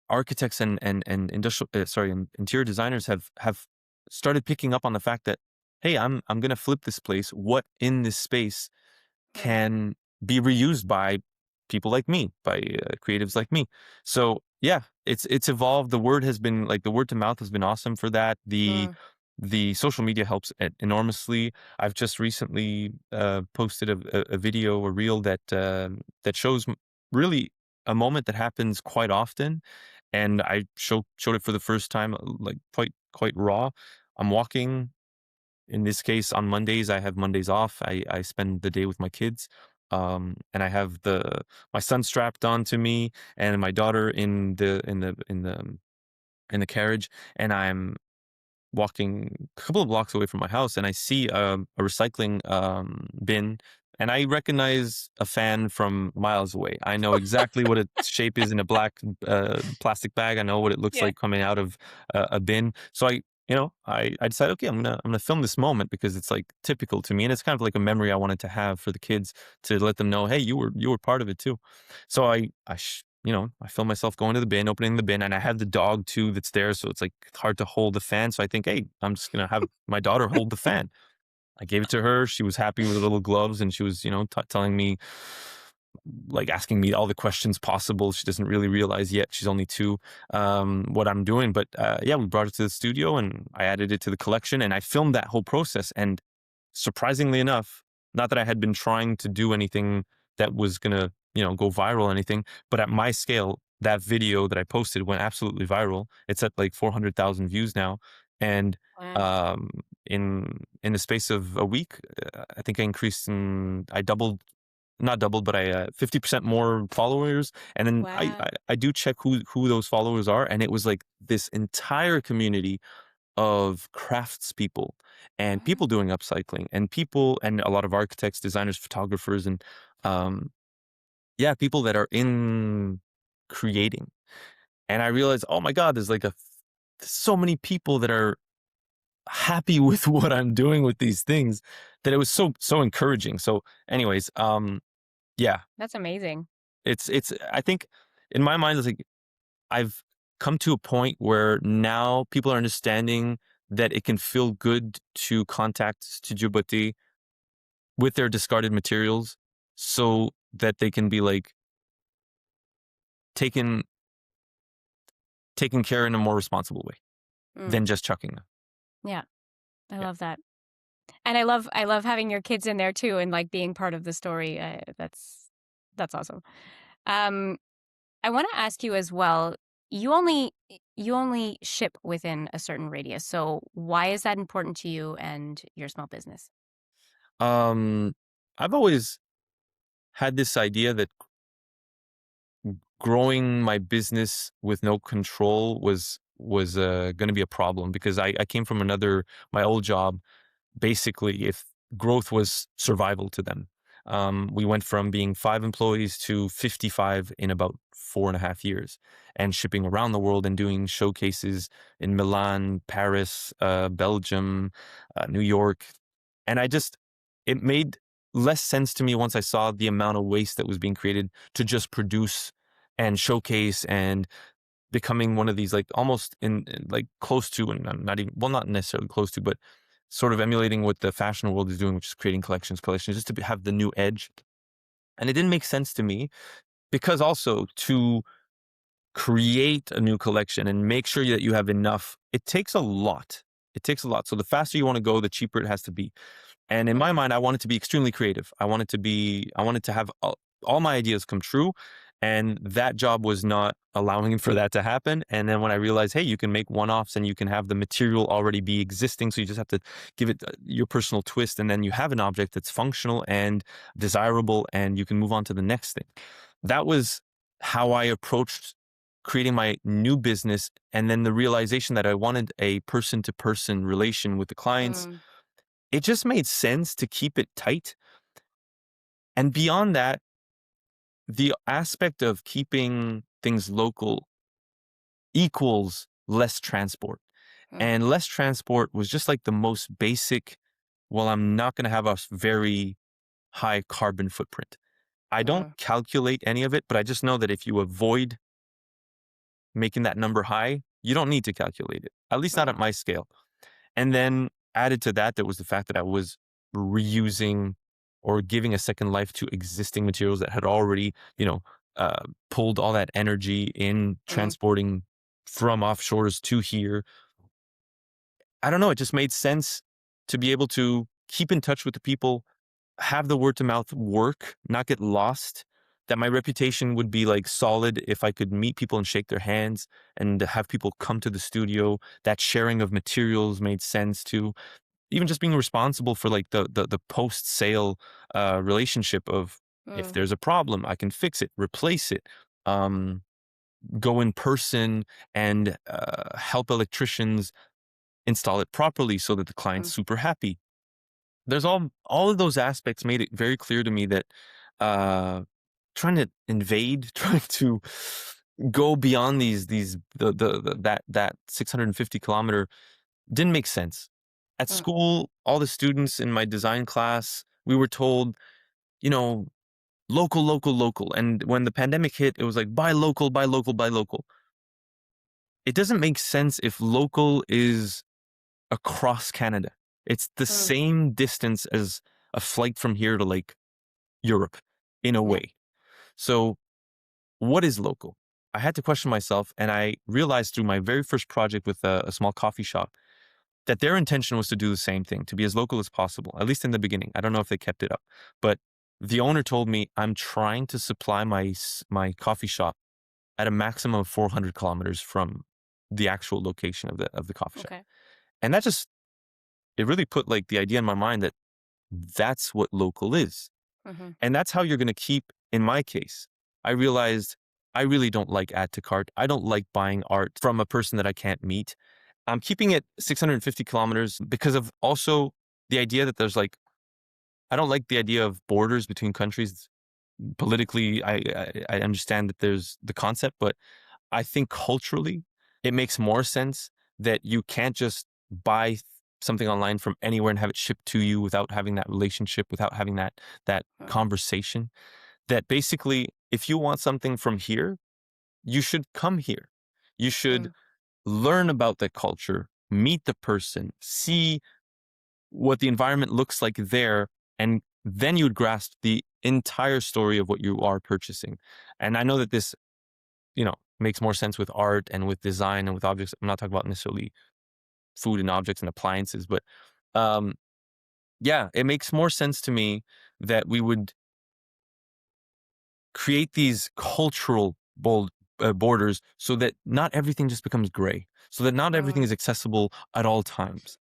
architects and interior designers have started picking up on the fact that, hey, I'm gonna flip this place. What in this space Hmm. be reused by people like me, by creatives like me. So yeah, it's evolved. The word has been like the word to mouth has been awesome for that. Mm. The social media helps enormously. I've just recently posted a video, a reel that shows really a moment that happens quite often, and I showed it for the first time, like quite raw. I'm walking. In this case, on Mondays, I have Mondays off. I spend the day with my kids, and I have the my son strapped onto me and my daughter in the carriage, and I'm walking a couple of blocks away from my house, and I see a recycling bin, and I recognize a fan from miles away. I know exactly what its shape is in a black plastic bag. I know what it looks Yeah. like coming out of a bin. So I decided, okay, I'm gonna film this moment because it's like typical to me, and it's kind of like a memory I wanted to have for the kids to let them know, hey, you were part of it too. So I feel myself going to the bin, opening the bin, and I have the dog too that's there. So it's like hard to hold the fan. So I think, hey, I'm just going to have my daughter hold the fan. I gave it to her. She was happy with the little gloves and she was, telling me, like asking me all the questions possible. She doesn't really realize yet, she's only 2, what I'm doing. But yeah, we brought it to the studio and I added it to the collection and I filmed that whole process. And surprisingly enough, not that I had been trying to do anything that was gonna, go viral or anything, but at my scale, that video that I posted went absolutely viral. It's at like 400,000 views now, and Wow. um, in the space of a week, I think I doubled, not doubled, but I 50% more followers. And then Wow. I do check who those followers are, and it was like this entire community of craftspeople and people Mhm. doing upcycling and people and a lot of architects, designers, photographers, and um, yeah, people that are in creating. And I realized, oh my God, there's so many people that are happy with what I'm doing with these things that it was so encouraging. So, anyways, yeah, That's amazing. it's I think in my mind it's like I've come to a point where now people are understanding that it can feel good to contact Studio Botté with their discarded materials so that they can be like taken taken care in a more responsible way Mm. than just chucking them. Yeah, I Yeah. love that. And I love having your kids in there too and like being part of the story. That's awesome. Um I want to ask you as well. You only ship within a certain radius. So why is that important to you and your small business? Um, I've always had this idea that growing my business with no control was going to be a problem because I came from my old job. Basically, if growth was survival to them. We went from being 5 employees to 55 in about 4.5 years and shipping around the world and doing showcases in Milan, Paris, Belgium, New York. And it made less sense to me once I saw the amount of waste that was being created to just produce and showcase and becoming one of these like almost like close to and not even well not necessarily close to but sort of emulating what the fashion world is doing, which is creating collections just to have the new edge. And it didn't make sense to me because also to create a new collection and make sure that you have enough, it takes a lot. It takes a lot. So the faster you want to go, the cheaper it has to be. And in my Mm, mind, I want it to be extremely creative. I wanted to have all my ideas come true. And that job was not allowing for that to happen. And then when I realized, hey, you can make one offs and you can have the material already be existing. So you just have to give it your personal twist. And then you have an object that's functional and desirable and you can move on to the next thing. That was how I approached creating my new business. And then the realization that I wanted a person to person relation with the clients, mm, it just made sense to keep it tight. And beyond that, the aspect of keeping things local equals less transport. mm, And less transport was just like the most basic, well, I'm not going to have a very high carbon footprint. I don't mm, calculate any of it, but I just know that if you avoid making that number high, you don't need to calculate it, at least not mm, at my scale. And then added to that, there was the fact that I was reusing or giving a second life to existing materials that had already, pulled all that energy in Mm, transporting from offshores to here. I don't know. It just made sense to be able to keep in touch with the people, have the word to mouth work, not get lost. That my reputation would be like solid if I could meet people and shake their hands and have people come to the studio. That sharing of materials made sense too. Even just being responsible for like the post sale relationship of, if mm, there's a problem, I can fix it, replace it. Um, Go in person and help electricians install it properly so that the client's mm, super happy. There's all of those aspects made it very clear to me that uh, trying to invade, trying to go beyond these that 650-kilometer didn't make sense. At mm, school, all the students in my design class, we were told, you know, local, local, local. And when the pandemic hit, it was like buy local, buy local, buy local. It doesn't make sense if local is across Canada. It's the mm. same distance as a flight from here to like Europe in a Yeah. way. So, what is local? I had to question myself, and I realized through my very first project with a small coffee shop that their intention was to do the same thing, to be as local as possible, at least in the beginning. I don't know if they kept it up, but the owner told me, I'm trying to supply my coffee shop at a maximum of 400 kilometers from the actual location of the coffee shop. Okay. And that just, it really put like the idea in my mind that that's what local is. Hmm. And that's how you're going to keep, in my case, I realized I really don't like add to cart. I don't like buying art from a person that I can't meet. I'm keeping it 650 kilometers because of also the idea that there's like, I don't like the idea of borders between countries. Politically, I understand that there's the concept, but I think culturally, it makes more sense that you can't just buy something online from anywhere and have it shipped to you without having that relationship, without having that Mm, conversation. That basically, if you want something from here, you should come here. You should mm, learn about the culture, meet the person, see what the environment looks like there, and then you would grasp the entire story of what you are purchasing. And I know that this, makes more sense with art and with design and with objects. I'm not talking about necessarily food and objects and appliances, but um, yeah, it makes more sense to me that we would create these cultural borders so that not everything just becomes gray, so that not everything mm, is accessible at all times.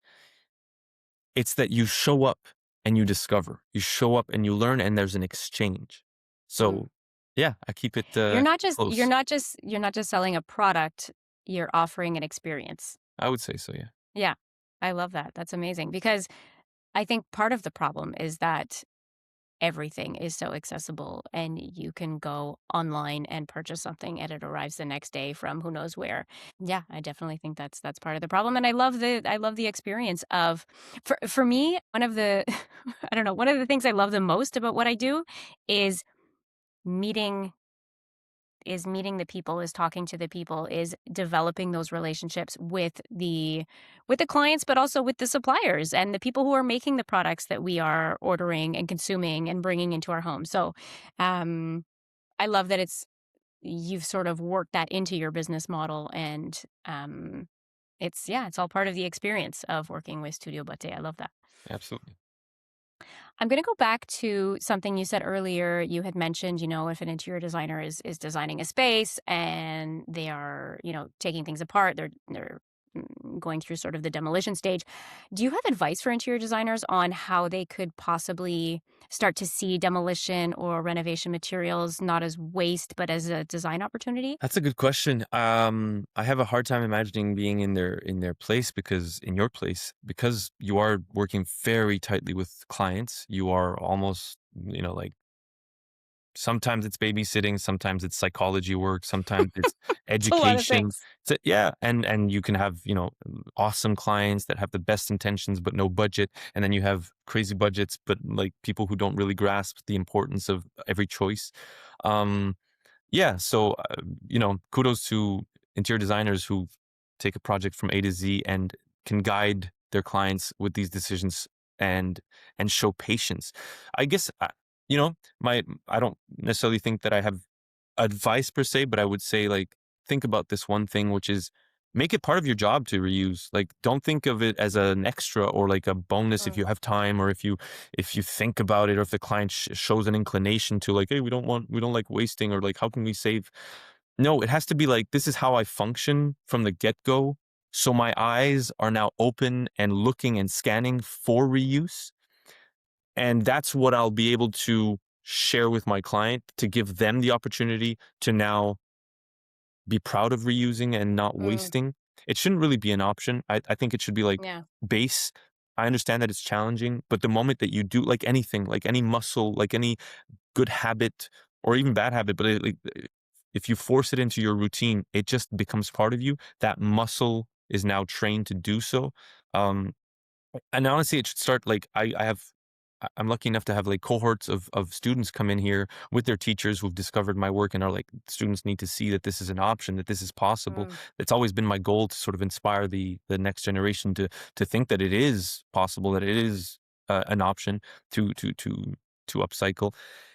It's that you show up and you discover, you show up and you learn, and there's an exchange. mm. So, yeah, I keep it You're not just close. you're not just selling a product, you're offering an experience. I would say so, yeah. Yeah. I love that. That's amazing because I think part of the problem is that everything is so accessible and you can go online and purchase something and it arrives the next day from who knows where. Yeah, I definitely think that's part of the problem and I love the experience of for me one of the I don't know, one of the things I love the most about what I do is meeting meeting the people, is talking to the people, is developing those relationships with the clients, but also with the suppliers and the people who are making the products that we are ordering and consuming and bringing into our home. So, um, I love that you've sort of worked that into your business model, and it's yeah, it's all part of the experience of working with Studio Botté. I love that. Absolutely. I'm going to go back to something you said earlier. You had mentioned, if an interior designer is designing a space and they are, taking things apart, they're going through sort of the demolition stage. Do you have advice for interior designers on how they could possibly start to see demolition or renovation materials not as waste but as a design opportunity? That's a good question. I have a hard time imagining being in their place, because in your place, because you are working very tightly with clients, you are almost, like, sometimes it's babysitting, sometimes it's psychology work, sometimes it's It's a lot of education. things. So, yeah, and you can have, awesome clients that have the best intentions but no budget, and then you have crazy budgets but like people who don't really grasp the importance of every choice. Um, yeah, so kudos to interior designers who take a project from A to Z and can guide their clients with these decisions and show patience. I guess you know, my I don't necessarily think that I have advice per se, but I would say, like, think about this one thing, which is make it part of your job to reuse. Like, don't think of it as an extra or like a bonus if Mm, you have time, or if you think about it, or if the client shows an inclination to, like, hey, we don't like wasting, or like, how can we save? No, it has to be like, this is how I function from the get go. So my eyes are now open and looking and scanning for reuse. And that's what I'll be able to share with my client to give them the opportunity to now be proud of reusing and not mm, wasting. It shouldn't really be an option. I think it should be like yeah. base. I understand that it's challenging, but the moment that you do, like anything, like any muscle, like any good habit or even bad habit, but if you force it into your routine, it just becomes part of you. That muscle is now trained to do so. Um, and honestly, it should start like I'm lucky enough to have like cohorts of students come in here with their teachers who've discovered my work and are like, students need to see that this is an option, that this is possible. Mm, It's always been my goal to sort of inspire the next generation to think that it is possible, that it is an option to upcycle.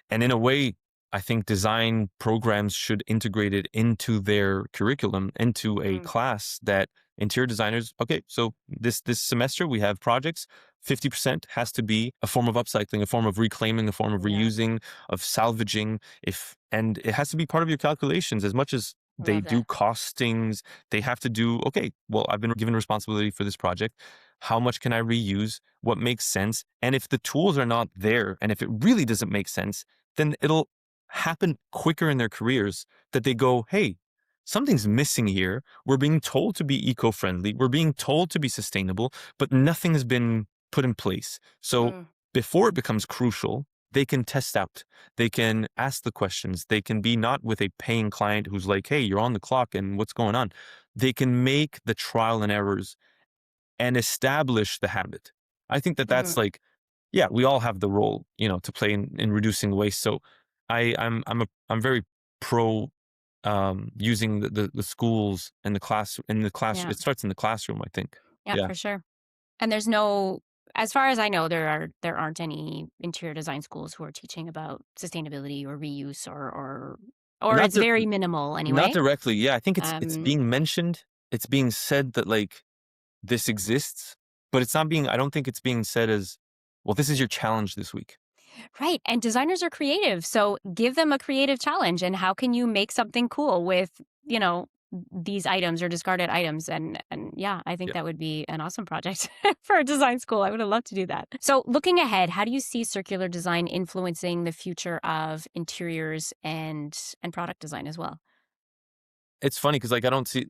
And in a way, I think design programs should integrate it into their curriculum, into a mm, class that interior designers, okay, so this semester we have projects. 50% has to be a form of upcycling, a form of reclaiming, a form of yeah. reusing, of salvaging. If and it has to be part of your calculations as much as they Love do that. costings. They have to do, okay, well, I've been given responsibility for this project. How much can I reuse? What makes sense? And if the tools are not there, and if it really doesn't make sense, then it'll happen quicker in their careers that they go, hey, something's missing here. We're being told to be eco-friendly. We're being told to be sustainable, but nothing has been put in place. So Mm, before it becomes crucial, they can test out. They can ask the questions. They can be not with a paying client who's like, hey, you're on the clock and what's going on? They can make the trial and errors and establish the habit. I think that mhm. that's like, yeah, we all have the role, to play in reducing waste. So I'm very pro using the schools and the class. Yeah. It starts in the classroom, I think. Yeah, Yeah. for sure. And there's no, as far as I know, there aren't any interior design schools who are teaching about sustainability or reuse or Not it's di- very minimal Not anyway. directly. Yeah, I think it's Um, being mentioned. It's being said that, like, this exists, but it's not being. I don't think it's being said as, well, this is your challenge this week. right. And designers are creative. So give them a creative challenge. And how can you make something cool with, you know, these items or discarded items? And yeah, I think Yeah. that would be an awesome project for a design school. I would have loved to do that. So looking ahead, how do you see circular design influencing the future of interiors and product design as well? It's funny because, like, I don't see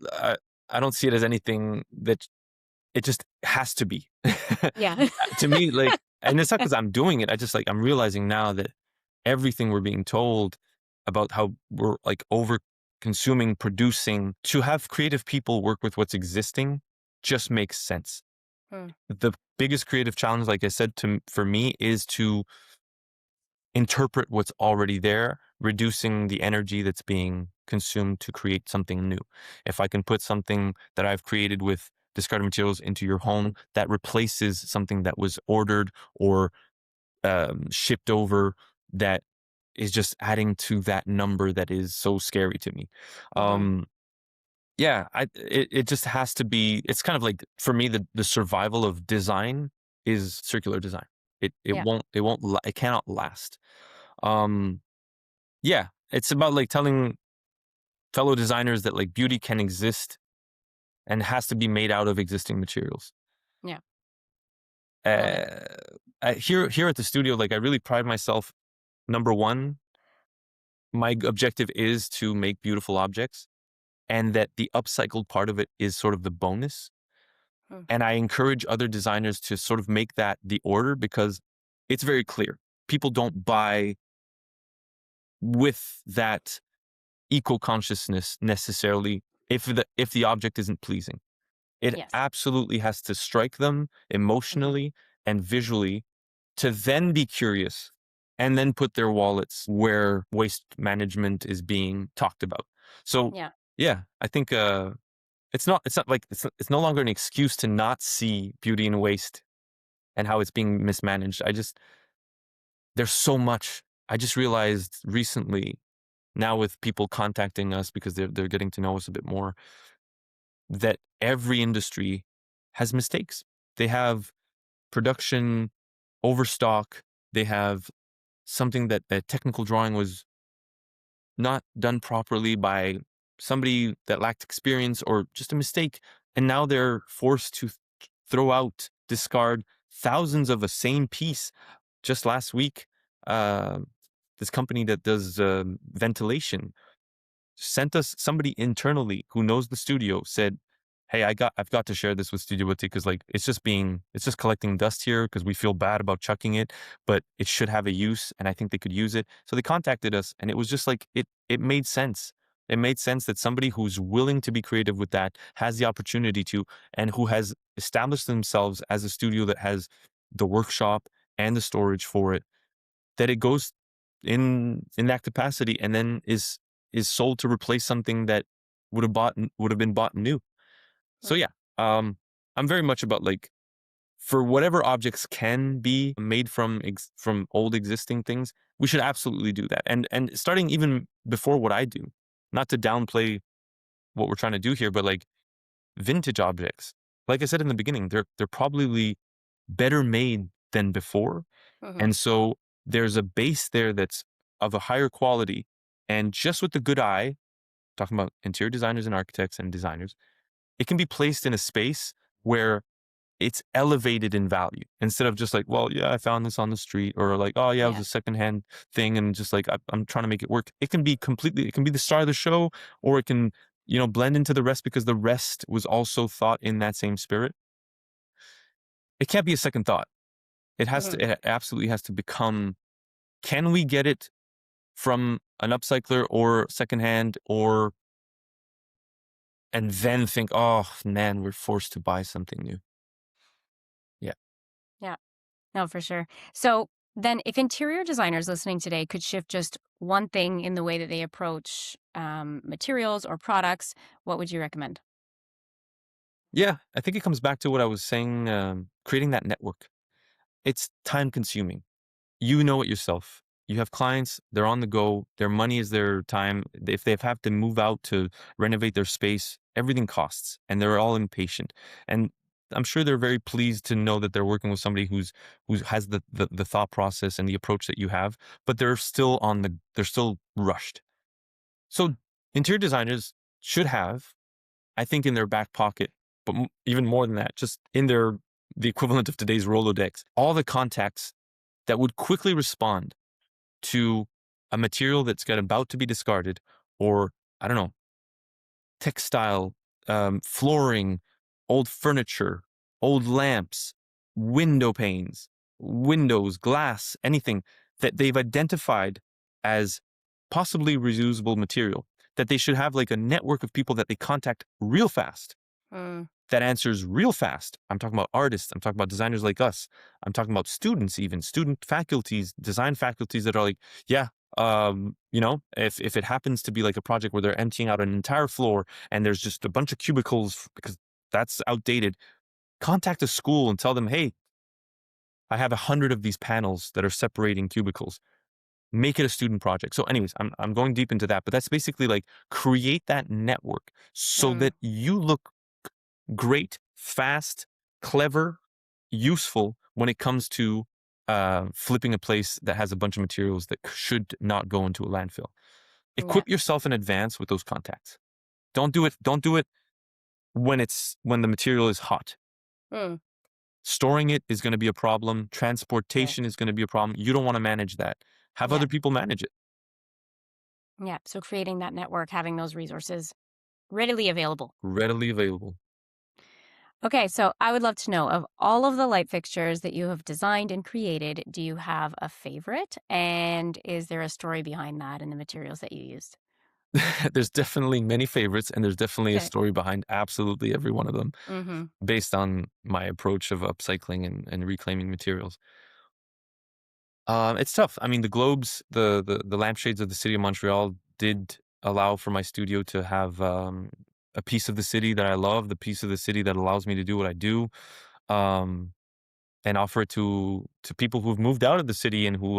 it as anything that it just has to be. Yeah. To me, like, and it's not because I'm doing it. I just, like, I'm realizing now that everything we're being told about how we're, like, over consuming, producing, to have creative people work with what's existing just makes sense. Hmm. The biggest creative challenge, like I said, for me, is to interpret what's already there, reducing the energy that's being consumed to create something new. If I can put something that I've created with discarded materials into your home that replaces something that was ordered or shipped over, that is just adding to that number that is so scary to me. Hmm. Um, yeah, it just has to be. It's kind of like, for me, the survival of design is circular design. Yeah. It cannot last. Um, yeah, it's about, like, telling fellow designers that, like, beauty can exist and has to be made out of existing materials. Yeah. Love it. Uh, here at the studio, like, I really pride myself. Number one, my objective is to make beautiful objects, and that the upcycled part of it is sort of the bonus. Hmm. And I encourage other designers to sort of make that the order, because it's very clear. People don't buy with that eco consciousness necessarily if the object isn't pleasing. It Yes. absolutely has to strike them Hmm. emotionally and visually to then be curious and then put their wallets where waste management is being talked about. So, Yeah. yeah, I think it's not like it's no longer an excuse to not see beauty in waste. and how it's being mismanaged. There's so much. I just realized recently, now with people contacting us because they're getting to know us a bit more, that every industry has mistakes. They have production overstock. They have something that a technical drawing was not done properly by somebody that lacked experience or just a mistake. And now they're forced to throw out, discard thousands of the same piece. Just last week, uh, this company that does ventilation sent us somebody internally who knows the studio, said, "Hey, I've got to share this with Studio Botté because like it's just collecting dust here because we feel bad about chucking it, but it should have a use and I think they could use it." So they contacted us and it was just like it made sense. It made sense that somebody who's willing to be creative with that has the opportunity to, and who has established themselves as a studio that has the workshop and the storage for it, that it goes in that capacity and then is sold to replace something that would have been bought new. So Mm. yeah, I'm very much about like, for whatever objects can be made from from old existing things, we should absolutely do that. And starting even before what I do, not to downplay what we're trying to do here, but like vintage objects. Like I said in the beginning, they're probably better made than before, Hmm. and so there's a base there that's of a higher quality, and just with the good eye, talking about interior designers and architects and designers, it can be placed in a space where it's elevated in value instead of just like, well, yeah, I found this on the street, or like, oh yeah, it was Yeah. a secondhand thing, and just like I'm trying to make it work. It can be completely, it can be the star of the show, or it can, blend into the rest because the rest was also thought in that same spirit. It can't be a second thought. Hmm. It absolutely has to become. Can we get it from an upcycler or secondhand, or and then think, oh man, we're forced to buy something new. Yeah. Yeah. No, for sure. So then, if interior designers listening today could shift just one thing in the way that they approach materials or products, what would you recommend? Yeah. I think it comes back to what I was saying, creating that network. It's time consuming. You know it yourself. You have clients, they're on the go, their money is their time. If they have to move out to renovate their space, everything costs and they're all impatient. And I'm sure they're very pleased to know that they're working with somebody who has the thought process and the approach that you have, but they're still rushed. So interior designers should have, I think, in their back pocket, but even more than that, just in the equivalent of today's Rolodex, all the contacts that would quickly respond to a material that's got about to be discarded, or I don't know, textile, flooring, old furniture, old lamps, window panes, windows, glass, anything that they've identified as possibly reusable material, that they should have like a network of people that they contact real fast, Mm, that answers real fast. I'm talking about artists. I'm talking about designers like us. I'm talking about students, even student faculties, design faculties that are like, yeah, if it happens to be like a project where they're emptying out an entire floor and there's just a bunch of cubicles because that's outdated, contact a school and tell them, hey, I have 100 of these panels that are separating cubicles. Make it a student project. So, anyways, I'm going deep into that, but that's basically like create that network so mm, that you look great, fast, clever, useful when it comes to flipping a place that has a bunch of materials that should not go into a landfill. yeah. Equip yourself in advance with those contacts. Don't do it when the material is hot. Mm, Storing it is going to be a problem. right. Transportation is going to be a problem. You don't want to manage that. Have Yeah. other people manage it. Yeah. So creating that network, having those resources readily available. Readily available. Okay. So I would love to know, of all of the light fixtures that you have designed and created, do you have a favorite? And is there a story behind that and the materials that you used? There's definitely many favorites, and there's definitely a Okay. story behind absolutely every one of them, Mm-hmm. based on my approach of upcycling and reclaiming materials. It's tough. I mean, the globes, the lampshades of the city of Montreal did allow for my studio to have a piece of the city that I love, the piece of the city that allows me to do what I do. Um, and offer it to people who've moved out of the city and who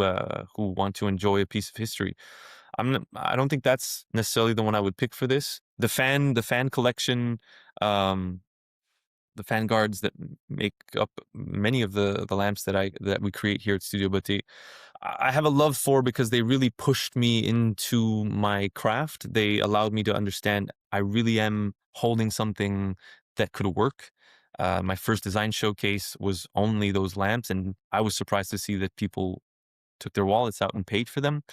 want to enjoy a piece of history. I don't think that's necessarily the one I would pick for this. The fan collection, um, the fan guards that make up many of the lamps that we create here at Studio Botté. I have a love for because they really pushed me into my craft. They allowed me to understand I really am holding something that could work. My first design showcase was only those lamps, and I was surprised to see that people took their wallets out and paid for them.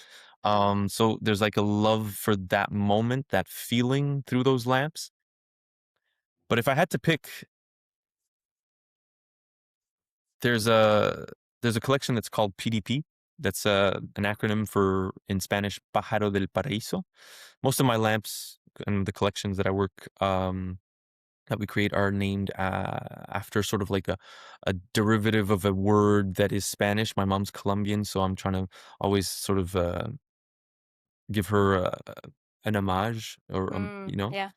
So there's like a love for that moment, that feeling through those lamps. But if I had to pick, there's a there's a collection that's called PDP. That's an acronym for, in Spanish, Pájaro del Paraíso. Most of my lamps and the collections that I work that we create are named after sort of like a derivative of a word that is Spanish. My mom's Colombian, so I'm trying to always sort of give her an homage, or Yeah.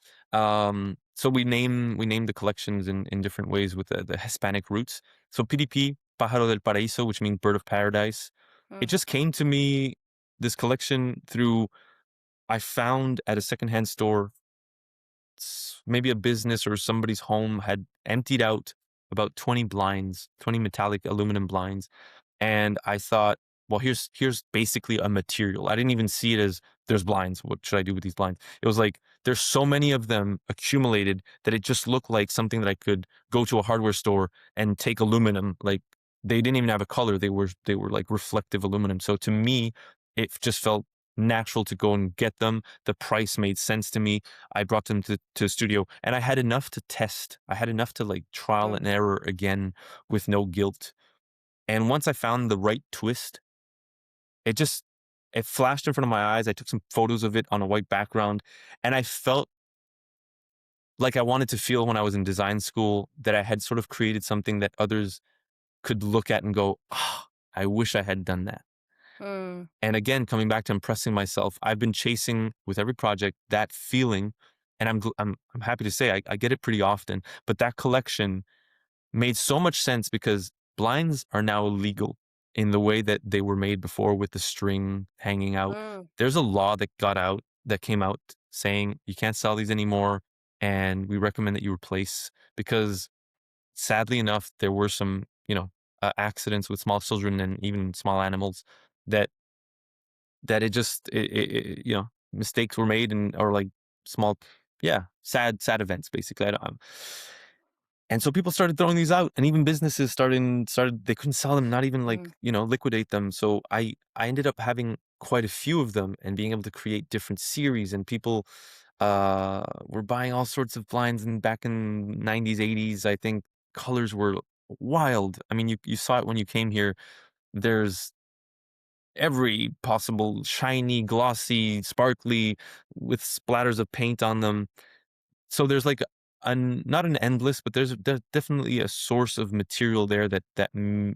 so we name the collections in different ways with the Hispanic roots. So PDP, Pájaro del Paraíso, which means bird of paradise. It Mm. just came to me, this collection, through, I found at a secondhand store, maybe a business or somebody's home had emptied out about 20 blinds, 20 metallic aluminum blinds, and I thought, well, here's basically a material. I didn't even see it as, there's blinds. What should I do with these blinds? It was like there's so many of them accumulated that it just looked like something that I could go to a hardware store and take aluminum. Like, they didn't even have a color. They were like reflective aluminum. So to me, it just felt natural to go and get them. The price made sense to me. I brought them to studio, and I had enough to test. I had enough to like trial Mm. and error again with no guilt. And once I found the right twist, it just it flashed in front of my eyes. I took some photos of it on a white background, and I felt like I wanted to feel when I was in design school, that I had sort of created something that others could look at and go, "Ah, I wish I had done that." Mm. And again, coming back to impressing myself, I've been chasing with every project that feeling, and I'm happy to say I get it pretty often. But that collection made so much sense because blinds are now illegal in the way that they were made before, with the string hanging out. Mm. There's a law that came out saying you can't sell these anymore, and we recommend that you replace, because sadly enough, there were some, accidents with small children and even small animals, that mistakes were made, and or like small, yeah, sad events basically. I don't, and so people started throwing these out, and even businesses started they couldn't sell them, not even like, Mm. liquidate them. So I ended up having quite a few of them and being able to create different series, and people were buying all sorts of blinds. And back in 90s, 80s, I think colors were wild. I mean, you saw it when you came here. There's every possible shiny, glossy, sparkly, with splatters of paint on them. So there's like not an endless, but there's definitely a source of material there that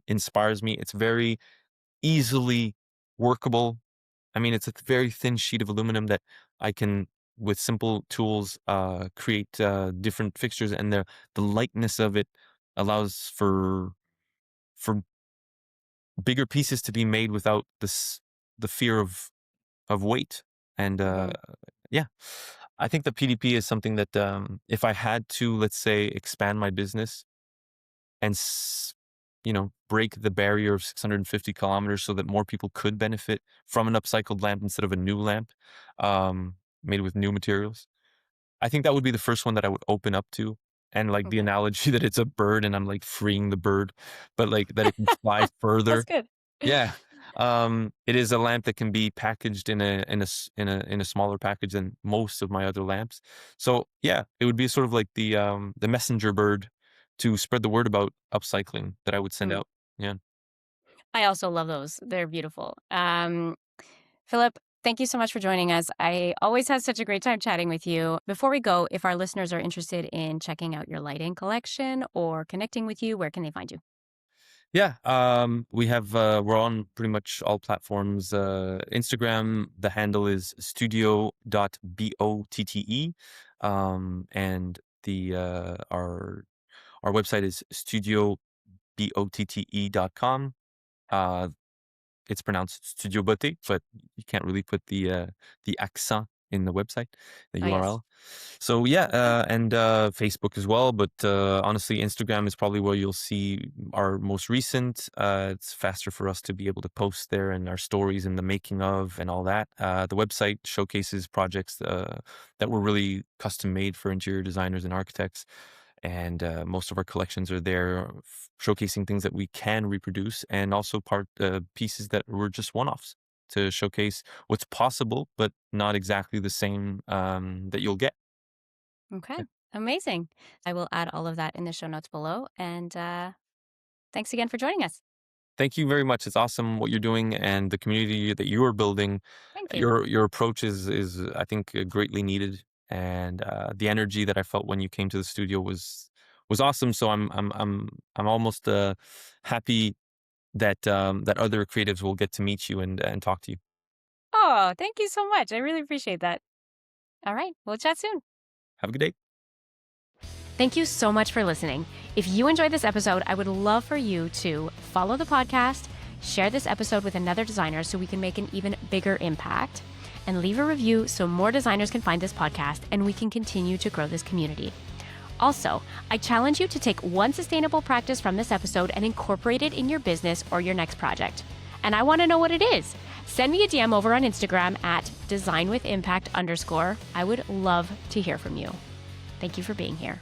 inspires me. It's very easily workable. I mean, it's a very thin sheet of aluminum that I can, with simple tools, create different fixtures, and the lightness of it allows for bigger pieces to be made without the fear of weight. And Mhm. yeah, I think the PDP is something that, if I had to, let's say, expand my business and break the barrier of 650 kilometers so that more people could benefit from an upcycled lamp instead of a new lamp, made with new materials, I think that would be the first one that I would open up to. And like the Okay. analogy that it's a bird and I'm like freeing the bird, but like that it can fly That's further. good. Yeah. It is a lamp that can be packaged in a smaller package than most of my other lamps. So yeah, it would be sort of like the messenger bird to spread the word about upcycling that I would send Mm. out. Yeah. I also love those. They're beautiful. Philip, thank you so much for joining us. I always have such a great time chatting with you. Before we go, if our listeners are interested in checking out your lighting collection or connecting with you, where can they find you? Yeah, we're on pretty much all platforms. Instagram, the handle is studio.botte. And the our website is studio Botte.com. Uh, it's pronounced Studio Botté, but you can't really put the accent in the website, the Oh, yes. URL. So yeah, Okay. and Facebook as well. But honestly, Instagram is probably where you'll see our most recent. It's faster for us to be able to post there and our stories and the making of and all that. The website showcases projects that were really custom made for interior designers and architects. And most of our collections are there, showcasing things that we can reproduce, and also pieces that were just one-offs to showcase what's possible, but not exactly the same that you'll get. Okay. Yeah. Amazing. I will add all of that in the show notes below. And thanks again for joining us. Thank you very much. It's awesome what you're doing and the community that you are building. Thank you. Your approach is I think greatly needed, and the energy that I felt when you came to the studio was awesome. So I'm almost happy that that other creatives will get to meet you and talk to you. Oh, thank you so much. I really appreciate that. All right. We'll chat soon. Have a good day. Thank you so much for listening. If you enjoyed this episode, I would love for you to follow the podcast, share this episode with another designer so we can make an even bigger impact, and leave a review so more designers can find this podcast and we can continue to grow this community. Also, I challenge you to take one sustainable practice from this episode and incorporate it in your business or your next project. And I want to know what it is. Send me a DM over on Instagram at designwithimpact_. I would love to hear from you. Thank you for being here.